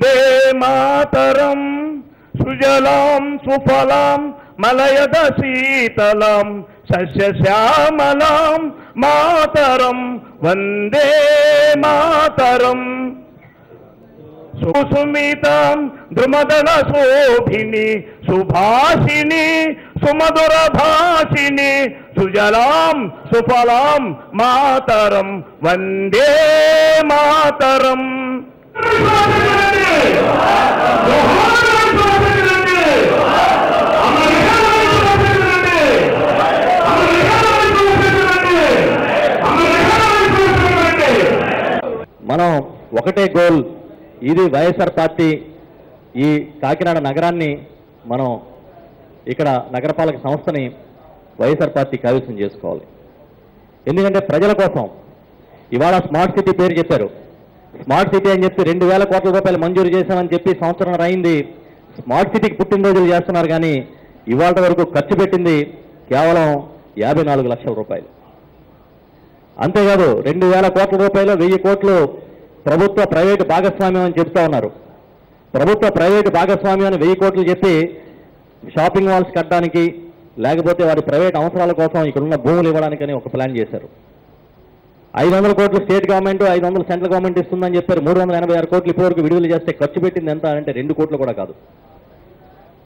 వందే మాతరం సుజలాం సుఫలాం మలయద శీతలాం సస్యశ్యామలాం మాతరం వందే మాతరం సుస్మితాం ద్రుమదళ శోభిని సుభాషిణి సుమధుర భాషిణి సుజలాం సుఫలాం మాతరం వందే మాతరం. మనం ఒకటే గోల్, ఇది వైఎస్ఆర్ పార్టీ ఈ కాకినాడ నగరాన్ని మనం ఇక్కడ నగరపాలక సంస్థని వైఎస్ఆర్ పార్టీ కైవసం చేసుకోవాలి. ఎందుకంటే ప్రజల కోసం ఇవాళ స్మార్ట్ సిటీ పేరు చెప్పారు. స్మార్ట్ సిటీ అని చెప్పి 2,000 కోట్ల రూపాయలు మంజూరు చేశామని చెప్పి సంవత్సరం అయింది. స్మార్ట్ సిటీకి పుట్టినరోజులు చేస్తున్నారు, కానీ ఇవాళ వరకు ఖర్చు పెట్టింది కేవలం 54 లక్షల రూపాయలు. అంతేకాదు 2,000 కోట్ల రూపాయలు 1,000 కోట్లు ప్రభుత్వ ప్రైవేటు భాగస్వామ్యం అని చెప్తా ఉన్నారు. ప్రభుత్వ ప్రైవేటు భాగస్వామ్యం అని 1,000 కోట్లు చెప్పి షాపింగ్ మాల్స్ కట్టడానికి, లేకపోతే వారి ప్రైవేట్ అవసరాల కోసం ఇక్కడున్న భూములు ఇవ్వడానికని ఒక ప్లాన్ చేశారు. 500 కోట్లు స్టేట్ గవర్నమెంట్, 500 సెంట్రల్ గవర్నమెంట్ ఇస్తుందని చెప్పారు. 386 కోట్లు ఇప్పటివరకు విడుదల చేస్తే ఖర్చు పెట్టింది ఎంత అంటే 2 కోట్లు కూడా కాదు.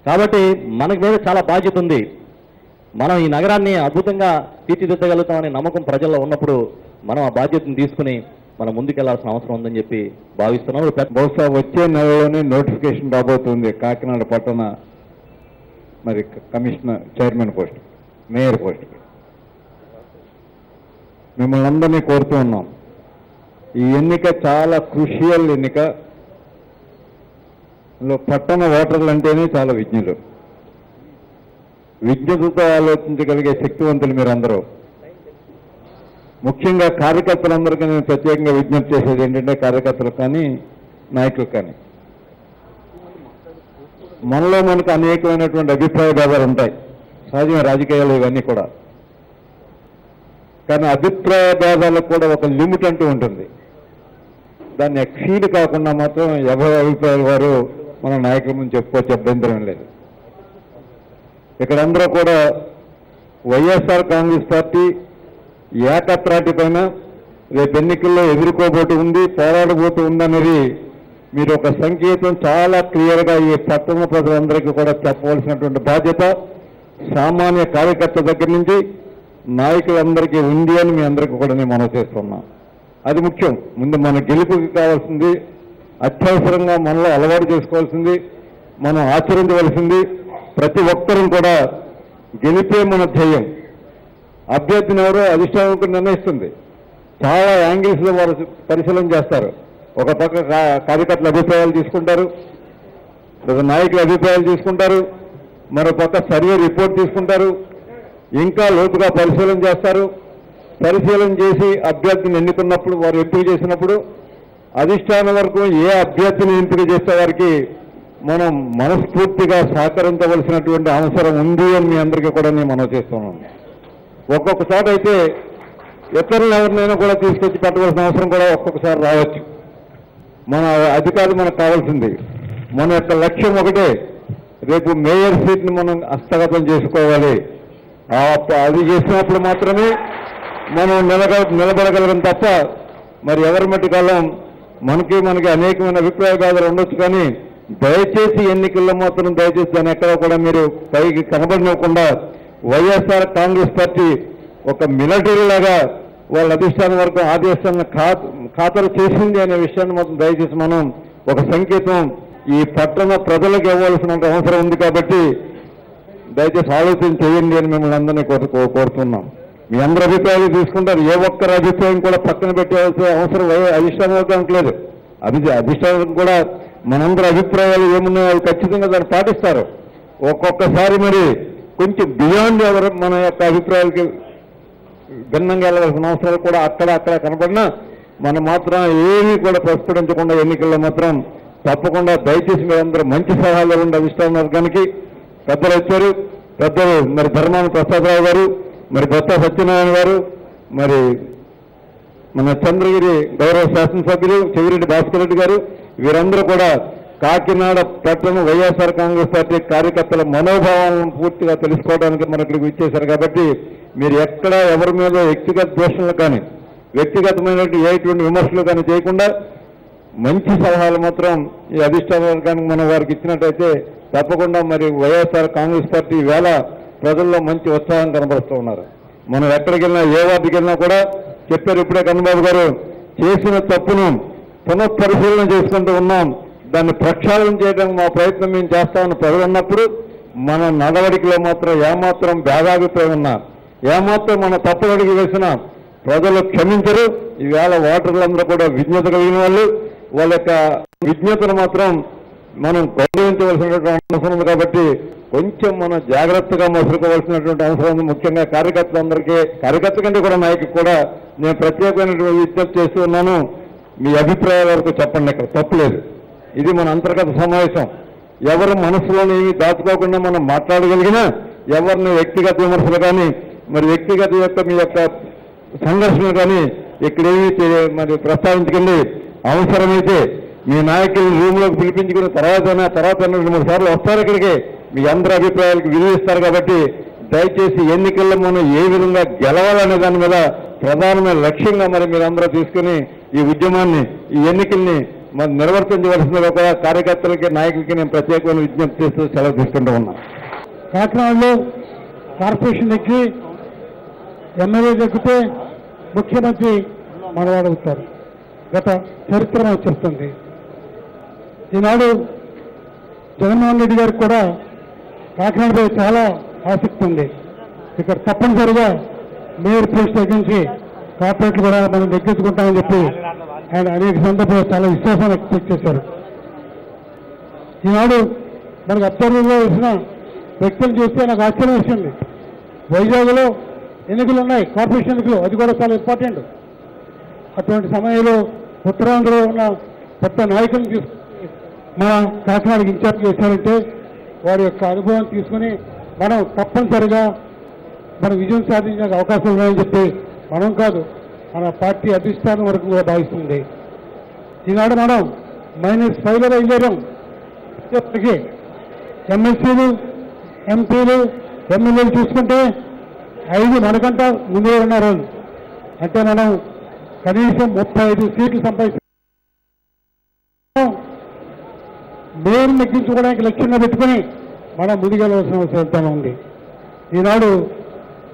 కాబట్టి మనకి మీద చాలా బాధ్యత ఉంది. మనం ఈ నగరాన్ని అద్భుతంగా తీర్చిదిద్దగలుగుతామనే నమ్మకం ప్రజల్లో ఉన్నప్పుడు మనం ఆ బాధ్యతను తీసుకుని మనం ముందుకెళ్లాల్సిన అవసరం ఉందని చెప్పి భావిస్తున్నాం. బహుశా వచ్చే నెలలోనే నోటిఫికేషన్ రాబోతుంది కాకినాడ పట్టణ మరి commissioner chairman post, mayor post. మిమ్మల్ని అందరినీ కోరుతూ ఉన్నాం, ఈ ఎన్నిక చాలా క్రూషియల్ ఎన్నిక. పట్టణ ఓటర్లు అంటేనే చాలా విజ్ఞులు, విజ్ఞతతో ఆలోచించగలిగే శక్తివంతులు మీరందరూ. ముఖ్యంగా కార్యకర్తలందరికీ నేను ప్రత్యేకంగా విజ్ఞప్తి చేసేది ఏంటంటే, కార్యకర్తలు కానీ నాయకులు కానీ, మనలో మనకు అనేకమైనటువంటి అభిప్రాయ భేదాలు ఉంటాయి, సహజమైన రాజకీయాలు ఇవన్నీ కూడా. కానీ అభిప్రాయ భేదాలకు కూడా ఒక లిమిట్ అంటూ ఉంటుంది. దాన్ని ఎక్సీడ్ కాకుండా మాత్రం ఎవరి అభిప్రాయాలు వారు మన నాయకుల ముందు చెప్పుకోవచ్చు, అభ్యంతరం లేదు. ఇక్కడ అందరూ కూడా వైఎస్ఆర్ కాంగ్రెస్ పార్టీ ఏకత్రాటి పైన రేపు ఎన్నికల్లో ఎదుర్కోబోతూ ఉంది, పోరాడబోతూ ఉందనేది మీరు ఒక సంకేతం చాలా క్లియర్గా ఈ పట్టణ ప్రజలందరికీ కూడా చెప్పవలసినటువంటి బాధ్యత సామాన్య కార్యకర్త దగ్గర నుంచి నాయకులందరికీ ఉంది అని మీ అందరికీ కూడా నేను మనవి చేస్తున్నాను. అది ముఖ్యం. ముందు మన గెలుపుకి కావాల్సింది, అత్యవసరంగా మనలో అలవాటు చేసుకోవాల్సింది, మనం ఆచరించవలసింది, ప్రతి ఒక్కరూ కూడా గెలిపే మన ధ్యేయం. అభ్యర్థిని ఎవరో అధిష్టానం నిర్ణయిస్తుంది. చాలా యాంగిల్స్లో వారు పరిశీలన చేస్తారు. ఒక పక్క కార్యకర్తల అభిప్రాయాలు తీసుకుంటారు, నాయకుల అభిప్రాయాలు తీసుకుంటారు, మరో పక్క సర్వే రిపోర్ట్ తీసుకుంటారు, ఇంకా లోతుగా పరిశీలన చేస్తారు. పరిశీలన చేసి అభ్యర్థిని ఎన్నుకున్నప్పుడు, వారు ఎంపిక చేసినప్పుడు అధిష్టానం వరకు ఏ అభ్యర్థిని ఎంపిక చేసే వారికి మనం మనస్ఫూర్తిగా సహకరించవలసినటువంటి అవసరం ఉంది అని మీ అందరికీ కూడా నేను మనవి చేస్తున్నాను. ఒక్కొక్కసారి అయితే ఇతరులు ఎవరినైనా కూడా తీసుకొచ్చి పెట్టవలసిన అవసరం కూడా ఒక్కొక్కసారి రావచ్చు. మన అధికారులు మనకు కావాల్సింది, మన యొక్క లక్ష్యం ఒకటే, రేపు మేయర్ సీట్ని మనం హస్తగతం చేసుకోవాలి. అది చేసినప్పుడు మాత్రమే మనం నిలబడగలం తప్ప మరి ఎవరి మట్టి కాలం మనకి అనేకమైన అభిప్రాయ భేదాలు ఉండొచ్చు. కానీ దయచేసి ఎన్నికల్లో మాత్రం దయచేసి దాన్ని ఎక్కడా కూడా మీరు పైకి కనబడినకుండా వైఎస్ఆర్ కాంగ్రెస్ పార్టీ ఒక మిలిటరీ లాగా వాళ్ళ అధిష్టానం వరకు ఆదేశాలను ఖాతరు చేసింది అనే విషయాన్ని మాత్రం దయచేసి మనం ఒక సంకేతం ఈ పట్టణ ప్రజలకు ఇవ్వాల్సిన అవసరం ఉంది. కాబట్టి దయచేసి ఆలోచన చేయండి అని మిమ్మల్ని అందరినీ కోరుతున్నాం. మీ అందరి అభిప్రాయాలు తీసుకుంటారు. ఏ ఒక్కరి అభిప్రాయం కూడా పక్కన పెట్టాల్సిన అవసరం అధిష్టానం వరకు లేదు. అధిష్టానం కూడా మనందరి అభిప్రాయాలు ఏమున్నాయో అవి ఖచ్చితంగా దాన్ని పాటిస్తారు. ఒక్కొక్కసారి మరి కొంచెం బియాండ్ ఎవరు మన యొక్క అభిప్రాయాలకి భిన్నంగా వెళ్ళవలసిన అవసరాలు కూడా అక్కడ కనపడినా మనం మాత్రం ఏమీ కూడా ప్రస్ఫుటించకుండా ఎన్నికల్లో మాత్రం తప్పకుండా దయచేసి మీరందరూ మంచి సలహాలు ఇవ్వండి. అధిష్టాన వర్గానికి పెద్దలు వచ్చారు. పెద్దలు మరి ధర్మాన ప్రసాదరావు గారు, మరి బొత్స సత్యనారాయణ గారు, మరి మన చంద్రగిరి గౌరవ శాసనసభ్యులు చెవిరెడ్డి భాస్కర్ రెడ్డి గారు, వీరందరూ కూడా కాకినాడ పట్టణ వైఎస్ఆర్ కాంగ్రెస్ పార్టీ కార్యకర్తల మనోభావాలను పూర్తిగా తెలుసుకోవడానికి మన ఇక్కడికి ఇచ్చేశారు. కాబట్టి మీరు ఎక్కడ ఎవరి మీద వ్యక్తిగత దోషణలు కానీ వ్యక్తిగతమైనటువంటి ఎటువంటి విమర్శలు కానీ చేయకుండా మంచి సలహాలు మాత్రం ఈ అధిష్టాన వర్గానికి మనం వారికి ఇచ్చినట్టయితే తప్పకుండా మరి వైఎస్ఆర్ కాంగ్రెస్ పార్టీ వేళ ప్రజల్లో మంచి ఉత్సాహం కనబరుస్తూ ఉన్నారు. మనం ఎక్కడికి వెళ్ళినా ఏ వార్డుకి వెళ్ళినా కూడా చెప్పారు ఇప్పుడే కన్నబాబు గారు, చేసిన తప్పును పునఃపరిశీలన చేసుకుంటూ ఉన్నాం, దాన్ని ప్రక్షాళన చేయడానికి మా ప్రయత్నం మేము చేస్తామని ప్రజలు అన్నప్పుడు మన నడవడికలో మాత్రం ఏమాత్రం భేదాభిప్రాయం ఉన్నా ఏమాత్రం మన తప్పులడికి వేసినా ప్రజలు క్షమించరు. ఈవేళ ఓటర్లందరూ కూడా విజ్ఞత కలిగిన వాళ్ళు, వాళ్ళ యొక్క విజ్ఞతను మాత్రం మనం గౌరవించవలసినటువంటి అవసరం ఉంది. కాబట్టి కొంచెం మనం జాగ్రత్తగా మసులుకోవాల్సినటువంటి అవసరం ఉంది. ముఖ్యంగా కార్యకర్తలందరికీ, కార్యకర్త కంటే కూడా నాయకులకు కూడా నేను ప్రత్యేకమైనటువంటి విజ్ఞప్తి చేస్తూ ఉన్నాను. మీ అభిప్రాయాల వరకు చెప్పండి, ఇక్కడ తప్పులేదు. ఇది మన అంతర్గత సమావేశం. ఎవరు మనసులోని ఏమి దాచుకోకుండా మనం మాట్లాడగలిగినా ఎవరిని వ్యక్తిగత విమర్శలు కానీ మరి వ్యక్తిగత యొక్క మీ యొక్క సంఘర్షణలు కానీ ఇక్కడేమి మరి ప్రస్తావించకండి. అవసరమైతే మీ నాయకులను రూమ్లోకి పిలిపించుకున్న తర్వాత 2-3 సార్లు వస్తారు ఇక్కడికి, మీ అందరి అభిప్రాయాలకు విలువిస్తారు. కాబట్టి దయచేసి ఎన్నికల్లో మనం ఏ విధంగా గెలవాలనే దాని మీద ప్రధానమైన లక్ష్యంగా మరి మీరందరూ తీసుకుని ఈ ఉద్యమాన్ని, ఈ ఎన్నికల్ని మరి నిర్వర్తించవలసిన ఒక కార్యకర్తలకి నాయకులకి నేను ప్రత్యేకమైన విజ్ఞప్తి చేస్తూ సెలవు తీసుకుంటూ ఉన్నా. కాకినాడలో కార్పొరేషన్ ఎక్కి ఎమ్మెల్యే ఎక్కితే ముఖ్యమంత్రి మనవాడవుతారు. గత చరిత్ర మనకు చెప్తుంది. ఈనాడు జగన్మోహన్ రెడ్డి గారికి కూడా కాకినాడపై చాలా ఆసక్తి ఉంది. ఇక్కడ తప్పనిసరిగా మేయర్ పోస్ట్ తగ్గించి కార్పొరేట్లు కూడా మనం నెగ్గించుకుంటామని చెప్పి ఆయన అనేక సందర్భాలు చాలా విశ్వాసాన్ని ఎక్స్పెక్ట్ చేశారు. ఈనాడు మనకు అబ్జర్వర్గా వేసిన వ్యక్తులు చూస్తే నాకు ఆశ్చర్యం వేసింది. వైజాగ్లో ఎన్నికలు ఉన్నాయి, కార్పొరేషన్ ఎన్నికలు, అది కూడా చాలా ఇంపార్టెంట్. అటువంటి సమయంలో ఉత్తరాంధ్రలో ఉన్న కొత్త నాయకులను తీసుకుని మన కాకినాడకి ఇన్ఛార్జ్ చేశారంటే వారి యొక్క అనుభవం తీసుకుని మనం తప్పనిసరిగా మనం విజయం సాధించడానికి అవకాశం ఉన్నాయని చెప్పి మనం కాదు, మన పార్టీ అధిష్టానం వరకు కూడా భావిస్తుంది. ఈనాడు మనం -5లో బయలుదేరాం. ఇప్పటికీ ఎమ్మెల్సీలు, ఎంపీలు, ఎమ్మెల్యేలు చూసుకుంటే 5 మనకంట ముందే ఉన్నారు. అంటే మనం కనీసం 35 సీట్లు సంపాదించాం. మేయర్ నెగ్గించుకోవడానికి లక్ష్యంగా పెట్టుకుని మనం ముందుకెళ్ళవలసిన అవసరం ఉంది. ఈనాడు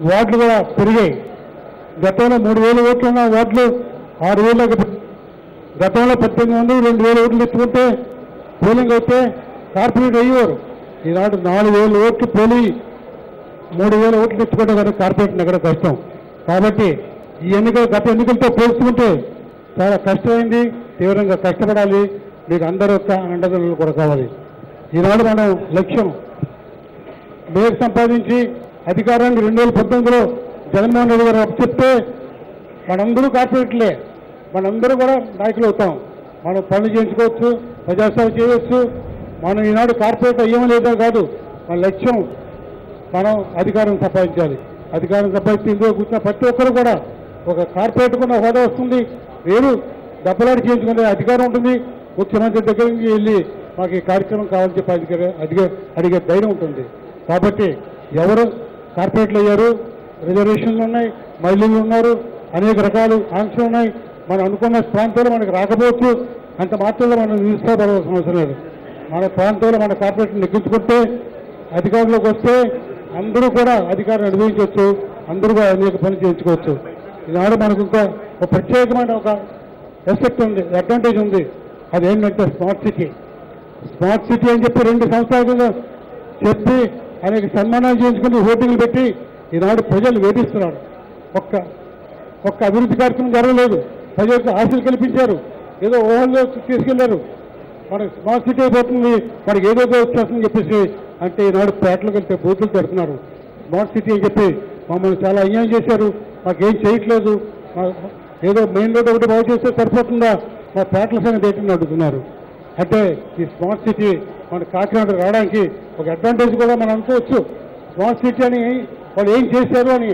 వార్డులు కూడా పెరిగాయి. గతంలో 3,000 ఓట్లు ఉన్న వార్డులు 6,000. గతంలో 18 2,000 ఓట్లు తెచ్చుకుంటే పోలింగ్ అయితే కార్పొరేట్ అయ్యేవారు. ఈనాడు 4,000 ఓట్లు పోలి 3,000 ఓట్లు తెచ్చుకుంటే కానీ కార్పొరేట్ ఎక్కడ కష్టం. కాబట్టి ఈ ఎన్నికలు గత ఎన్నికలతో పోల్చుకుంటే చాలా కష్టమైంది. తీవ్రంగా కష్టపడాలి. మీకు అందరూ అండదండలు కూడా కావాలి. ఈనాడు మనం లక్ష్యం మేయర్ సంపాదించి అధికారాన్ని 2019లో జగన్మోహన్ రెడ్డి గారు చెప్తే మనందరూ కార్పొరేట్లే, మనందరూ కూడా నాయకులు అవుతాం. మనం పనులు చేయించుకోవచ్చు, ప్రజాసేవ చేయవచ్చు. మనం ఈనాడు కార్పొరేట్ అయ్యేమో లేదో కాదు, మన లక్ష్యం మనం అధికారం సంపాదించాలి. అధికారం సంపాదించి ఇందులో కూర్చున్న ప్రతి ఒక్కరు కూడా ఒక కార్పొరేట్ కూడా హోదా వస్తుంది. వేరు దెబ్బలాడి చేయించుకునే అధికారం ఉంటుంది. ముఖ్యమంత్రి దగ్గర నుంచి వెళ్ళి మాకు ఈ కార్యక్రమం కావాలని చెప్పి అడిగే ధైర్యం ఉంటుంది. కాబట్టి ఎవరు కార్పొరేట్లు అయ్యారు, రిజర్వేషన్లు ఉన్నాయి, మహిళలు ఉన్నారు, అనేక రకాల ఆంక్షలు ఉన్నాయి. మనం అనుకున్న ప్రాంతాల్లో మనకు రాకపోవచ్చు. అంత మాత్రంలో మనం నిరుత్సాహపడవలసిన అవసరం లేదు. మన ప్రాంతంలో మన కార్పొరేషన్ నెగ్గించుకుంటే అధికారంలోకి వస్తే అందరూ కూడా అధికారం అనుభవించవచ్చు, అందరూ కూడా అనేక పనులు చేయించుకోవచ్చు. ఈనాడు మనకు ఇంకా ఒక ప్రత్యేకమైన ఒక ఎఫెక్ట్ ఉంది, అడ్వాంటేజ్ ఉంది. అదేంటంటే స్మార్ట్ సిటీ. స్మార్ట్ సిటీ అని చెప్పి 2 సంవత్సరాలుగా చెప్పి అనేక సన్మానాలు చేయించుకుని ఓటింగ్లు పెట్టి ఈనాడు ప్రజలు వేధిస్తున్నారు. ఒక్క అభివృద్ధి కార్యక్రమం జరగలేదు. ప్రజలకు ఆశలు కల్పించారు, ఏదో ఊహల్లో తీసుకెళ్లారు. మనకు స్మార్ట్ సిటీ అయిపోతుంది, మనకి ఏదో వచ్చేస్తుందని చెప్పేసి అంటే ఈనాడు పేటలకు వెళ్తే బూతులు పెడుతున్నారు. స్మార్ట్ సిటీ అని చెప్పి మమ్మల్ని చాలా అన్యాయం చేశారు, మాకేం చేయట్లేదు, ఏదో మెయిన్ రోడ్ ఒకటి బాగు చేస్తే సరిపోతుందా, మా పేటల సంగతి ఏంటని అడుగుతున్నారు. అంటే ఈ స్మార్ట్ సిటీ మన కాకినాడ రావడానికి ఒక అడ్వాంటేజ్ కూడా మనం అనుకోవచ్చు. స్మార్ట్ సిటీ అని వాళ్ళు ఏం చేశారు అని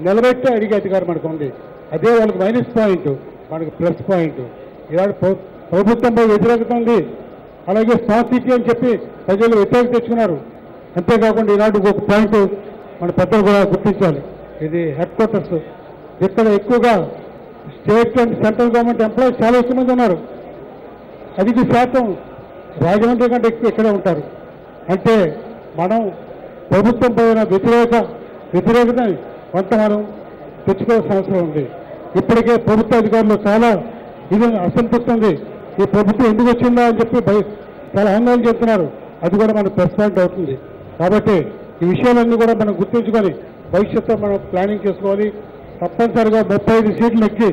నిలబెట్టి అడిగే అధికారం మనకు ఉంది. అదే వాళ్ళకి మైనస్ పాయింట్, మనకు ప్లస్ పాయింట్. ఇలాంటి ప్రభుత్వంపై వ్యతిరేకత ఉంది. అలాగే స్మార్ట్ సిటీ అని చెప్పి ప్రజలు వ్యతిరేకత తెచ్చుకున్నారు. అంతేకాకుండా ఈనాడు ఒక పాయింట్ మన పెద్దలు కూడా గుర్తించాలి. ఇది హెడ్ క్వార్టర్స్. ఇక్కడ ఎక్కువగా state and central government employees చాలా ఎక్కువ మంది ఉన్నారు. 5% రాజమండ్రి కంటే ఎక్కువ ఇక్కడే ఉంటారు. అంటే మనం ప్రభుత్వం పైన వ్యతిరేకతని కొంత మనం తెచ్చుకోవాల్సిన అవసరం ఉంది. ఇప్పటికే ప్రభుత్వ అధికారులు చాలా ఇది అసంతృప్తి ఉంది. ఈ ప్రభుత్వం ఎందుకు వచ్చిందా అని చెప్పి చాలా ఆందోళన చేస్తున్నారు. అది కూడా మనకు ప్లస్ పాయింట్ అవుతుంది. కాబట్టి ఈ విషయాలన్నీ కూడా మనం గుర్తుంచుకొని భవిష్యత్తులో మనం ప్లానింగ్ చేసుకోవాలి. తప్పనిసరిగా 35 సీట్లు ఎక్కి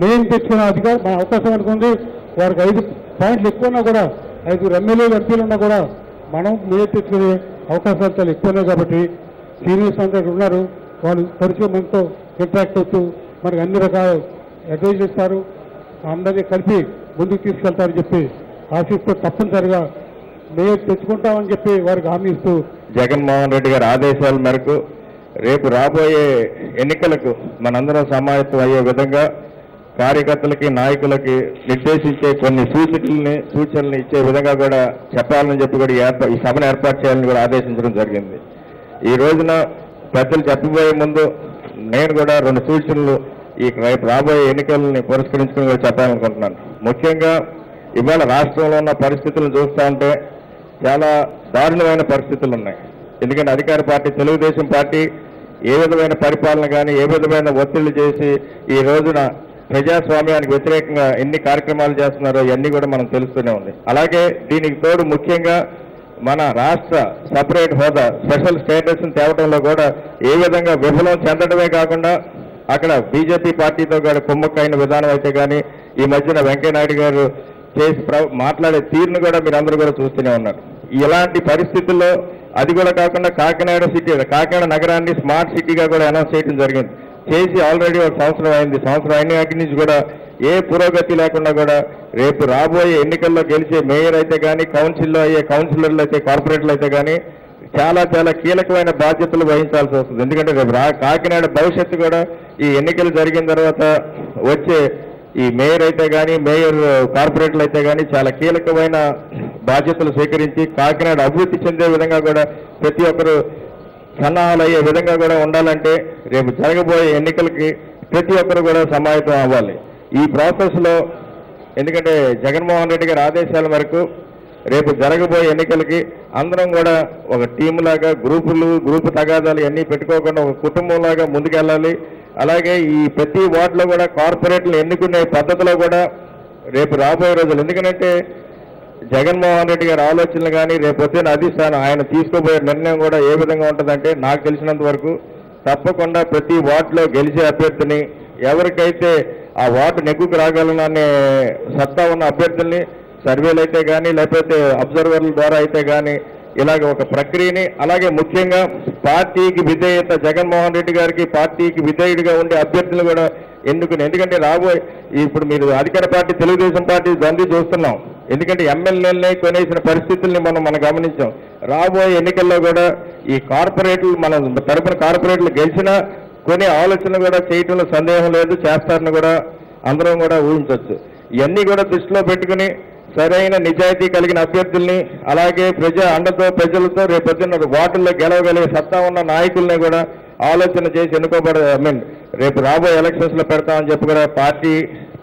మెయిన్ తెచ్చుకునే అధికారం మన అవకాశం అనుకుంది. వారికి 5 పాయింట్లు ఎక్కువ ఉన్నా కూడా 5 ఎమ్మెల్యేలు ఎంపీలు ఉన్నా కూడా మనం మెయిన్ తెచ్చుకునే అవకాశాలు చాలా ఎక్కువ ఉన్నాయి. కాబట్టి సీనియర్స్ అందరూ ఉన్నారు. వాళ్ళు తరచుగా మనతో ఇంటరాక్ట్ అవుతూ మనకు అన్ని రకాల అడ్వైజ్ ఇస్తారు. అందరినీ కలిపి ముందుకు తీసుకెళ్తారని చెప్పి ఆశిస్తూ తప్పనిసరిగా మేయర్ తెచ్చుకుంటామని చెప్పి వారికి హామీ ఇస్తూ జగన్మోహన్ రెడ్డి గారి ఆదేశాల మేరకు రేపు రాబోయే ఎన్నికలకు మనందరం సమాయత్తం అయ్యే విధంగా కార్యకర్తలకి నాయకులకి నిర్దేశించే కొన్ని సూచనలు ఇచ్చే విధంగా కూడా చెప్పాలని చెప్పి కూడా ఈ సభను ఏర్పాటు చేయాలని కూడా ఆదేశించడం జరిగింది. ఈ రోజున పెద్దలు చెప్పబోయే ముందు నేను కూడా 2 సూచనలు ఈ రేపు రాబోయే ఎన్నికలని పురస్కరించుకుని కూడా చెప్పాలనుకుంటున్నాను. ముఖ్యంగా ఇవాళ రాష్ట్రంలో ఉన్న పరిస్థితులను చూస్తూ ఉంటే చాలా దారుణమైన పరిస్థితులు ఉన్నాయి. ఎందుకంటే అధికార పార్టీ తెలుగుదేశం పార్టీ ఏ విధమైన పరిపాలన కానీ ఏ విధమైన ఒత్తిళ్లు చేసి ఈ రోజున ప్రజాస్వామ్యానికి వ్యతిరేకంగా ఎన్ని కార్యక్రమాలు చేస్తున్నారో ఇవన్నీ కూడా మనం తెలుస్తూనే ఉంది. అలాగే దీనికి తోడు ముఖ్యంగా మన రాష్ట్ర సపరేట్ హోదా స్పెషల్ స్టేటస్ని తేవడంలో కూడా ఏ విధంగా విఫలం చెందడమే కాకుండా అక్కడ బీజేపీ పార్టీతో కూడా కుమ్మక్కైన విధానం అయితే కానీ ఈ మధ్యన వెంకయ్యనాయుడు గారు చేసి మాట్లాడే తీరును కూడా మీరందరూ కూడా చూస్తూనే ఉన్నారు. ఇలాంటి పరిస్థితుల్లో అది కూడా కాకుండా కాకినాడ నగరాన్ని స్మార్ట్ సిటీగా కూడా అనౌన్స్ చేయడం జరిగింది. చేసి ఆల్రెడీ 1 సంవత్సరం అయింది. సంవత్సరం అయిన నుంచి కూడా ఏ పురోగతి లేకుండా కూడా రేపు రాబోయే ఎన్నికల్లో గెలిచే మేయర్ అయితే కానీ కౌన్సిల్లో అయ్యే కౌన్సిలర్లు అయితే కార్పొరేటర్లు అయితే కానీ చాలా కీలకమైన బాధ్యతలు వహించాల్సి వస్తుంది. ఎందుకంటే రేపు కాకినాడ భవిష్యత్తు కూడా ఈ ఎన్నికలు జరిగిన తర్వాత వచ్చే ఈ మేయర్ అయితే కానీ మేయర్ కార్పొరేటర్లు అయితే కానీ చాలా కీలకమైన బాధ్యతలు స్వీకరించి కాకినాడ అభివృద్ధి చెందే విధంగా కూడా ప్రతి ఒక్కరు సన్నాహాలు అయ్యే విధంగా కూడా ఉండాలంటే రేపు జరగబోయే ఎన్నికలకి ప్రతి ఒక్కరు కూడా సమాయత్తం అవ్వాలి. ఈ ప్రాసెస్లో ఎందుకంటే జగన్మోహన్ రెడ్డి గారి ఆదేశాల మేరకు రేపు జరగబోయే ఎన్నికలకి అందరం కూడా ఒక టీంలాగా గ్రూపు తగాదాలు అన్నీ పెట్టుకోకుండా ఒక కుటుంబంలాగా ముందుకెళ్ళాలి. అలాగే ఈ ప్రతి వార్డులో కూడా కార్పొరేట్లు ఎన్నుకునే పద్ధతిలో కూడా రేపు రాబోయే రోజులు ఎందుకంటే జగన్మోహన్ రెడ్డి గారి ఆలోచనలు కానీ రేపు వచ్చిన అధిష్టానం ఆయన తీసుకోబోయే నిర్ణయం కూడా ఏ విధంగా ఉంటుందంటే నాకు తెలిసినంత వరకు తప్పకుండా ప్రతి వార్డులో గెలిచే అభ్యర్థిని ఎవరికైతే ఆ వార్డు నెగ్గుకు రాగలననే సత్తా ఉన్న అభ్యర్థుల్ని సర్వేలు అయితే కానీ లేకపోతే అబ్జర్వర్ల ద్వారా అయితే కానీ ఇలాగ ఒక ప్రక్రియని అలాగే ముఖ్యంగా పార్టీకి విధేయత జగన్మోహన్ రెడ్డి గారికి పార్టీకి విధేయుడిగా ఉండే అభ్యర్థులు కూడా ఎన్నుకుని ఎందుకంటే ఇప్పుడు మీరు అధికార పార్టీ తెలుగుదేశం పార్టీ దంది చూస్తున్నాం. ఎందుకంటే ఎమ్మెల్యేలనే కొనేసిన పరిస్థితుల్ని మనం గమనించాం. రాబోయే ఎన్నికల్లో కూడా ఈ కార్పొరేట్లు మన తరపున కార్పొరేట్లు గెలిచినా కొనే ఆలోచన కూడా చేయటంలో సందేహం లేదు, చేస్తారని కూడా అందరం కూడా ఊహించవచ్చు. ఇవన్నీ కూడా దృష్టిలో పెట్టుకుని సరైన నిజాయితీ కలిగిన అభ్యర్థుల్ని అలాగే అండతో ప్రజలతో రేపొద్దున్న వార్డుల్లో గెలవగలిగే సత్తా ఉన్న నాయకుల్ని కూడా ఆలోచన చేసి రేపు రాబోయే ఎలక్షన్స్ లో పెడతామని చెప్పి కూడా పార్టీ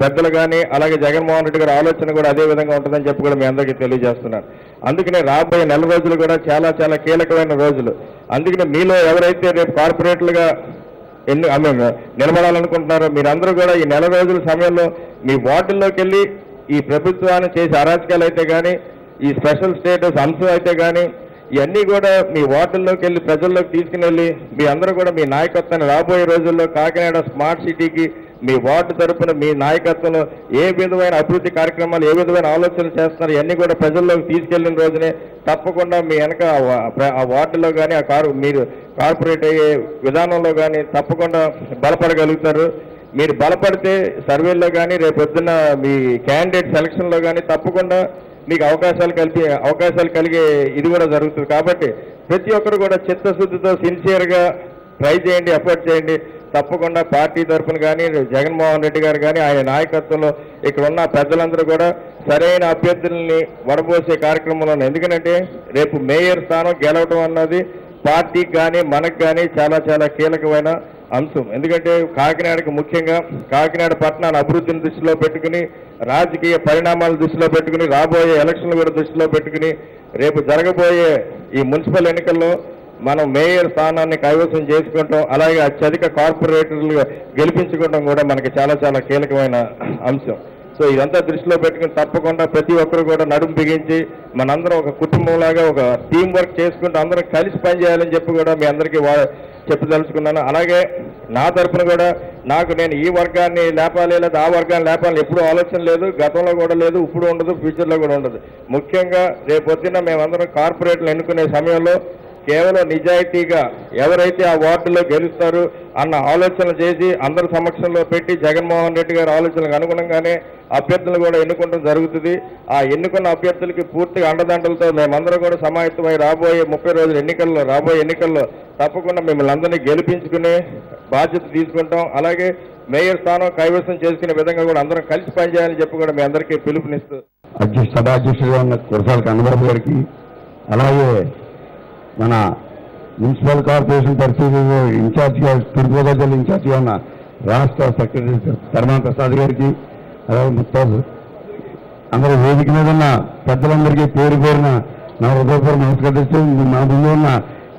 పెద్దలు కానీ అలాగే జగన్మోహన్ రెడ్డి గారి ఆలోచన కూడా అదే విధంగా ఉంటుందని చెప్పి కూడా మీ అందరికీ తెలియజేస్తున్నాను. అందుకనే రాబోయే నెల రోజులు కూడా చాలా కీలకమైన రోజులు. అందుకనే మీలో ఎవరైతే రేపు కార్పొరేట్లుగా నిలబడాలనుకుంటున్నారో మీరందరూ కూడా ఈ నెల రోజుల సమయంలో మీ వార్డుల్లోకి వెళ్ళి ఈ ప్రభుత్వాన్ని చేసే అరాచకాలు అయితే కానీ ఈ స్పెషల్ స్టేటస్ అంశం అయితే కానీ ఇవన్నీ కూడా మీ వార్డుల్లోకి వెళ్ళి ప్రజల్లోకి తీసుకుని వెళ్ళి మీ అందరూ కూడా మీ నాయకత్వాన్ని రాబోయే రోజుల్లో కాకినాడ స్మార్ట్ సిటీకి మీ వార్డు తరఫున మీ నాయకత్వంలో ఏ విధమైన అభివృద్ధి కార్యక్రమాలు ఏ విధమైన ఆలోచనలు చేస్తున్నారు ఇవన్నీ కూడా ప్రజల్లోకి తీసుకెళ్లిన రోజునే తప్పకుండా మీ వెనక ఆ వార్డులో కానీ మీరు కార్పొరేట్ అయ్యే విధానంలో కానీ తప్పకుండా బలపడగలుగుతారు. మీరు బలపడితే సర్వేల్లో కానీ రేపొద్దున్న మీ క్యాండిడేట్ సెలక్షన్లో కానీ తప్పకుండా మీకు అవకాశాలు కలిగే ఇది కూడా జరుగుతుంది. కాబట్టి ప్రతి ఒక్కరు కూడా చిత్తశుద్ధితో సిన్సియర్గా ట్రై చేయండి, ఎఫర్ట్ చేయండి. తప్పకుండా పార్టీ తరఫున కానీ జగన్మోహన్ రెడ్డి గారు కానీ ఆయన నాయకత్వంలో ఇక్కడ ఉన్న పెద్దలందరూ కూడా సరైన అభ్యర్థుల్ని వడబోసే కార్యక్రమంలో ఎందుకంటే రేపు మేయర్ స్థానం గెలవడం అన్నది పార్టీకి కానీ మనకు కానీ చాలా చాలా కీలకమైన అంశం. ఎందుకంటే కాకినాడకి ముఖ్యంగా కాకినాడ పట్టణాన్ని అభివృద్ధిని దృష్టిలో పెట్టుకుని రాజకీయ పరిణామాల దృష్టిలో పెట్టుకుని రాబోయే ఎలక్షన్లు కూడా దృష్టిలో పెట్టుకుని రేపు జరగబోయే ఈ మున్సిపల్ ఎన్నికల్లో మనం మేయర్ స్థానాన్ని కైవసం చేసుకుంటాం, అలాగే అత్యధిక కార్పొరేటర్లు గెలిపించుకోవడం కూడా మనకి చాలా చాలా కీలకమైన అంశం. సో ఇదంతా దృష్టిలో పెట్టుకుని తప్పకుండా ప్రతి ఒక్కరు కూడా నడుము బిగించి మనందరం ఒక కుటుంబంలాగా ఒక టీం వర్క్ చేసుకుంటూ అందరం కలిసి పనిచేయాలని చెప్పి కూడా మీ అందరికీ చెప్పదలుచుకున్నాను. అలాగే నా తరఫున కూడా నేను ఈ వర్గాన్ని లేపాలి లేదా ఆ వర్గాన్ని లేపాలని ఎప్పుడూ ఆలోచన లేదు, గతంలో కూడా లేదు, ఇప్పుడు ఉండదు, ఫ్యూచర్లో కూడా ఉండదు. ముఖ్యంగా రేపొద్దున మేమందరం కార్పొరేట్లు ఎన్నుకునే సమయంలో కేవలం నిజాయితీగా ఎవరైతే ఆ వార్డులో గెలుస్తారు అన్న ఆలోచన చేసి అందరి సమక్షంలో పెట్టి జగన్మోహన్ రెడ్డి గారి ఆలోచనలకు అనుగుణంగానే అభ్యర్థులు కూడా ఎన్నుకోవడం జరుగుతుంది. ఆ ఎన్నుకున్న అభ్యర్థులకి పూర్తిగా అండదండలతో మేమందరం కూడా సమాయత్తమై రాబోయే 30 రోజుల రాబోయే ఎన్నికల్లో తప్పకుండా మిమ్మల్ని అందరినీ గెలిపించుకునే బాధ్యత తీసుకుంటాం. అలాగే మేయర్ స్థానం కైవసం చేసుకునే విధంగా కూడా అందరం కలిసి పనిచేయాలని చెప్పి కూడా మీ అందరికీ పిలుపునిస్తూ సభాధ్యక్షుడిగా ఉన్న కురసాల కన్నబాబు గారికి, అలాగే మన మున్సిపల్ కార్పొరేషన్ పరిస్థితి ఇన్ఛార్జిగా తూర్పుగోదావరి జిల్లా ఇన్ఛార్జిగా ఉన్న రాష్ట్ర సెక్రటరీ ధర్మాన ప్రసాద్ గారికి, అలాగే మొత్తం అందరూ వేదిక మీద ఉన్న పెద్దలందరికీ పేరు పేరున నా హృదయపూర్వక నమస్కరిస్తూ మా ముందు ఉన్న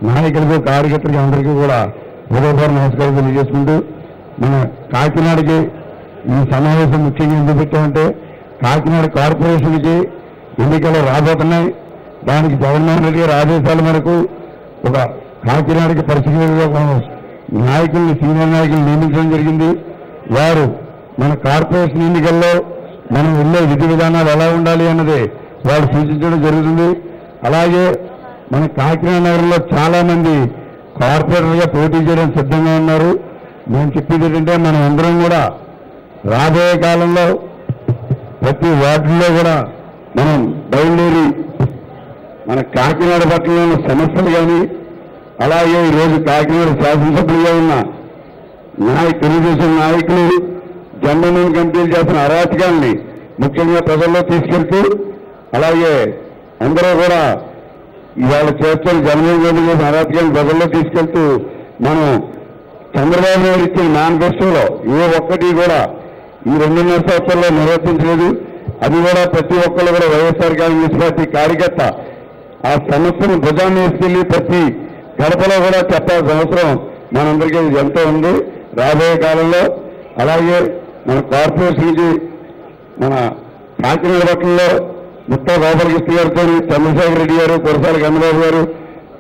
నాయకులకు కార్యకర్తలకి అందరికీ కూడా హృదయపూర్వక నమస్కారం తెలియజేసుకుంటూ మన కాకినాడకి ఈ సమావేశం ముఖ్యంగా ఎందుకు పెట్టామంటే కాకినాడ కార్పొరేషన్కి ఎన్నికలు రాబోతున్నాయి. దానికి జగన్మోహన్ రెడ్డి గారి ఆదేశాల మేరకు ఒక కాకినాడకి పరిస్థితిగా నాయకుల్ని సీనియర్ నాయకులు నియమించడం జరిగింది. వారు మన కార్పొరేషన్ ఎన్నికల్లో మనం వెళ్ళే విధి విధానాలు ఎలా ఉండాలి అన్నది వారు సూచించడం జరుగుతుంది. అలాగే మన కాకినాడ నగరంలో చాలా మంది కార్పొరేటర్గా పోటీ చేయడం సిద్ధంగా ఉన్నారు. మేము చెప్పేది ఏంటంటే మనం అందరం కూడా రాబోయే కాలంలో ప్రతి వార్డుల్లో కూడా మనం బయలుదేరి మన కాకినాడ పట్టణంలో ఉన్న సమస్యలు కానీ, అలాగే ఈరోజు కాకినాడ శాసనసభ్యులుగా ఉన్న తెలుగుదేశం నాయకులు జన్మభూమి కమిటీలు చేసిన అరాచకాల్ని ముఖ్యంగా ప్రజల్లో తీసుకెళ్తూ, అలాగే అందరూ కూడా ఇవాళ చేస్తున్న జన్మభూమి కమిటీ చేసిన అరాచకాలను ప్రజల్లో తీసుకెళ్తూ మనం చంద్రబాబు నాయుడు ఇచ్చిన మేనిఫెస్టోలో ఏ ఒక్కటి కూడా ఈ 2.5 సంవత్సరాల్లో నిర్వర్తించలేదు. అది కూడా ప్రతి ఒక్కరు కూడా వైఎస్ఆర్ కాంగ్రెస్ పార్టీ కార్యకర్త ఆ సమస్యను భుజాన్ని వేసుకెళ్లి ప్రతి గడపలో కూడా చెప్పాల్సిన అవసరం మనందరికీ ఎంతో ఉంది రాబోయే కాలంలో. అలాగే మన కార్పొరేషన్కి మన కాకినాడ పట్టణంలో ముత్తా గోపాలకృష్ణ గారితో చంద్రశేఖర్ రెడ్డి గారు, కురసాల కన్నబాబు గారు,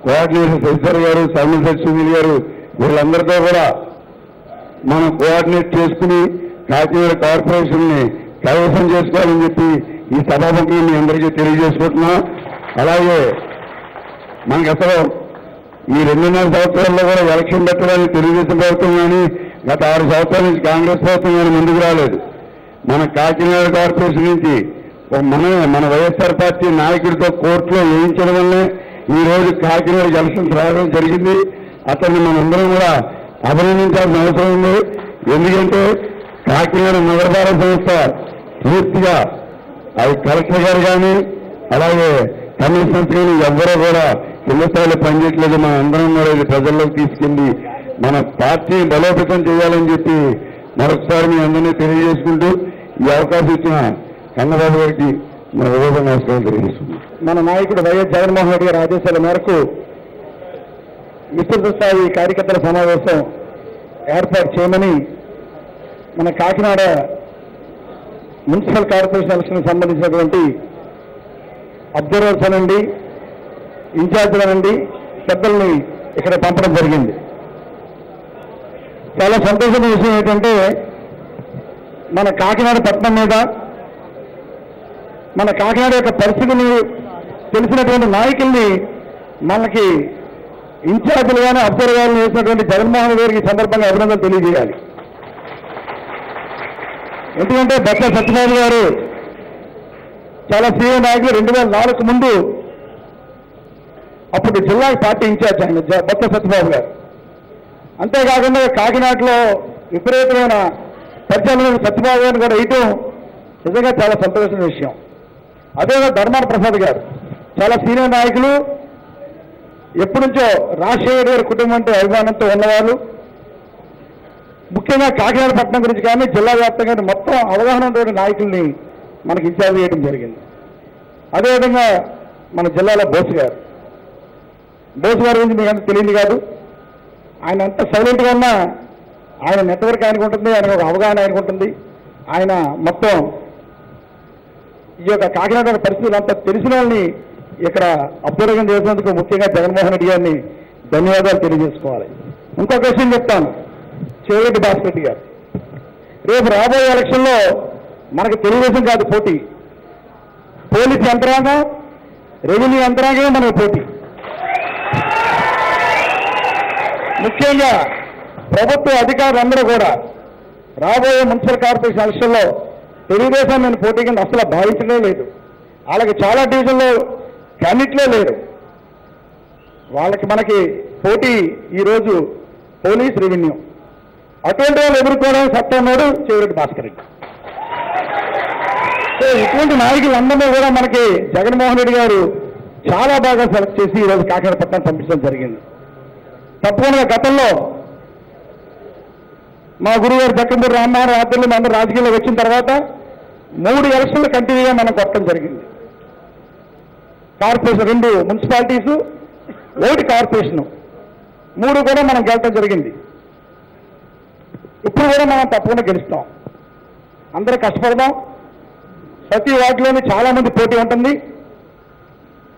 కోఆర్డినేటర్ శశిధర్ గారు, సైమన్ సునీల్ గారు వీళ్ళందరితో కూడా మనం కోఆర్డినేట్ చేసుకుని కాకినాడ కార్పొరేషన్ని కైవసం చేసుకోవాలని చెప్పి ఈ సభాముఖంగా మీ అందరికీ తెలియజేసుకుంటున్నాం. అలాగే మనకి అసలు ఈ 2.5 సంవత్సరాల్లో కూడా ఎలక్షన్ పెట్టడానికి తెలుగుదేశం ప్రభుత్వం కానీ గత 6 సంవత్సరాల నుంచి కాంగ్రెస్ ప్రభుత్వం కానీ ముందుకు రాలేదు. మన కాకినాడ కార్పొరేషన్ నుంచి మన వైఎస్ఆర్ పార్టీ నాయకుడితో కోర్టులో వేయించడం వల్లే ఈ రోజు కాకినాడ ఎలక్షన్స్ రావడం జరిగింది. అతన్ని మనందరం కూడా అభినందించాల్సిన అవసరం ఉంది. ఎందుకంటే కాకినాడ నగరపాలక సంస్థ పూర్తిగా అది కలెక్టర్ గారు కానీ అలాగే కమిషనర్స్ కానీ ఎవ్వరూ కూడా కింద స్థాయిలో పనిచేయట్లేదు. మన అందరం కూడా ఇది ప్రజల్లోకి తీసుకెళ్లి మన పార్టీ బలోపేతం చేయాలని చెప్పి మరొకసారి మీ అందరినీ తెలియజేసుకుంటూ ఈ అవకాశం ఇచ్చిన కన్నబాబు గారికి మన హృదయ నమస్కారం తెలియజేస్తున్నాం. మన నాయకుడు వైఎస్ జగన్మోహన్ రెడ్డి గారి ఆదేశాల మేరకు విస్తృత స్థాయి కార్యకర్తల సమావేశం ఏర్పాటు చేయమని మన కాకినాడ మున్సిపల్ కార్పొరేషన్ ఎలక్షన్ సంబంధించినటువంటి అబ్జర్వర్స్ అనండి, ఇన్ఛార్జీలు అనండి, పెద్దల్ని ఇక్కడ పంపడం జరిగింది. చాలా సంతోషమైన విషయం ఏంటంటే మన కాకినాడ పట్టణం మీద మన కాకినాడ యొక్క పరిస్థితిని తెలిసినటువంటి నాయకుల్ని మనకి ఇన్ఛార్జీలుగానే అబ్జర్వర్లు వేసినటువంటి జగన్మోహన్ గారికి సందర్భంగా అభినందనలు తెలియజేయాలి. ఎందుకంటే బొత్స సత్యనారాయణ గారు చాలా సీనియర్ నాయకులు 2004 ముందు అప్పుడు జిల్లా పార్టీ ఇన్ఛార్జ్ ఆయన బొత్స సత్యబాబు గారు. అంతేకాకుండా కాకినాడలో విపరీతమైన పరిచయాలను సత్యబాబు గారిని కూడా వేయటం నిజంగా చాలా సంతోషమైన విషయం. అదేవిధంగా ధర్మాన ప్రసాద్ గారు చాలా సీనియర్ నాయకులు, ఎప్పటి నుంచో రాజశేఖర్ గారి కుటుంబం అంటే అభిమానంతో ఉన్నవాళ్ళు. ముఖ్యంగా కాకినాడ పట్టణం గురించి కానీ జిల్లా వ్యాప్తంగా మొత్తం అవగాహన ఉన్నటువంటి నాయకుల్ని మనకి ఇన్ఛార్జ్ చేయడం జరిగింది. అదేవిధంగా మన జిల్లాలో బోసు గారు గురించి మీకు అంత తెలియదు కాదు. ఆయన అంత సైలెంట్గా ఉన్నా ఆయన నెట్వర్క్ ఆయనకు ఉంటుంది, ఆయన ఒక అవగాహన ఆయనకు ఉంటుంది. ఆయన మొత్తం ఈ యొక్క కాకినాడ పరిస్థితులు అంతా తెలిసిన వాళ్ళని ఇక్కడ అభ్యుదయం చేసినందుకు ముఖ్యంగా జగన్మోహన్ రెడ్డి గారిని ధన్యవాదాలు తెలియజేసుకోవాలి. ఇంకొక విషయం చెప్తాను, చెవిరెడ్డి భాస్కర్ రెడ్డి గారు రేపు రాబోయే ఎలక్షన్లో మనకు తెలుగుదేశం కాదు పోటీ, పోలీసు యంత్రాంగం, రెవెన్యూ యంత్రాంగమే మనకు పోటీ. ముఖ్యంగా ప్రభుత్వ అధికారులందరూ కూడా రాబోయే మున్సిపల్ కార్పొరేషన్ ఎలక్షన్లో తెలుగుదేశం నేను పోటీ కింద అసలు భావించడమే లేదు. వాళ్ళకి చాలా డివిజన్లో అన్నిట్లో లేరు. వాళ్ళకి మనకి పోటీ ఈరోజు పోలీస్, రెవెన్యూ. అటువంటి వాళ్ళు ఎదుర్కోవడానికి సత్తా ఉన్నాడు చెవిరెడ్డి భాస్కర్ రెడ్డి. సో ఇటువంటి నాయకులందరినీ కూడా మనకి జగన్మోహన్ రెడ్డి గారు చాలా బాగా సెలెక్ట్ చేసి ఈరోజు కాకినాడ పట్టణం పంపించడం జరిగింది. తప్పకుండా గతంలో మా గురుగారు జక్కంపూడి రామ్మోహన్ ఆధ్వర్యంలో అందరూ రాజకీయాల్లో వచ్చిన తర్వాత 3 ఎలక్షన్లు కంటిన్యూగా మనం కొట్టడం జరిగింది. కార్పొరేషన్ 2 మున్సిపాలిటీసు, 1 కార్పొరేషను, 3 కూడా మనం గెలవడం జరిగింది. ఇప్పుడు కూడా మనం తప్పకుండా గెలుస్తాం. అందరూ కష్టపడదాం. ప్రతి వార్డులోని చాలా మంది పోటీ ఉంటుంది.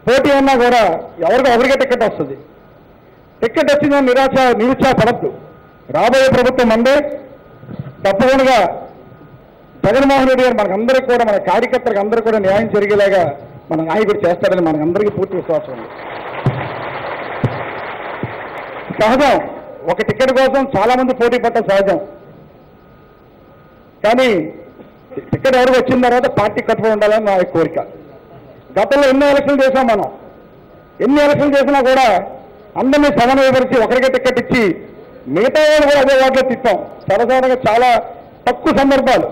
పోటీ ఉన్నా కూడా ఎవరికే టికెట్ వస్తుంది. టికెట్ వచ్చిన నిరుత్సాహపడద్దు. రాబోయే ప్రభుత్వం మందే. తప్పకుండా జగన్మోహన్ రెడ్డి గారు మనకందరికీ కూడా, మన కార్యకర్తలకు అందరికీ కూడా న్యాయం జరిగేలాగా మన నాయకుడు చేస్తాడని మనకందరికీ పూర్తి విశ్వాసం ఉంది. సహజం, ఒక టికెట్ కోసం చాలా మంది పోటీ పడటం సహజం. కానీ టికెట్ ఎవరికి వచ్చిన తర్వాత పార్టీ కట్టుబడి ఉండాలని నా కోరిక. గతంలో ఎన్నో ఎలక్షన్లు చేశాం మనం. ఎన్ని ఎలక్షన్లు చేసినా కూడా అందరినీ సమన్వయపరిచి ఒకరికే టికెట్ ఇచ్చి మిగతా వాళ్ళు కూడా అదే వాటిలో తిప్పాం. సరసాగా చాలా తక్కువ సందర్భాలు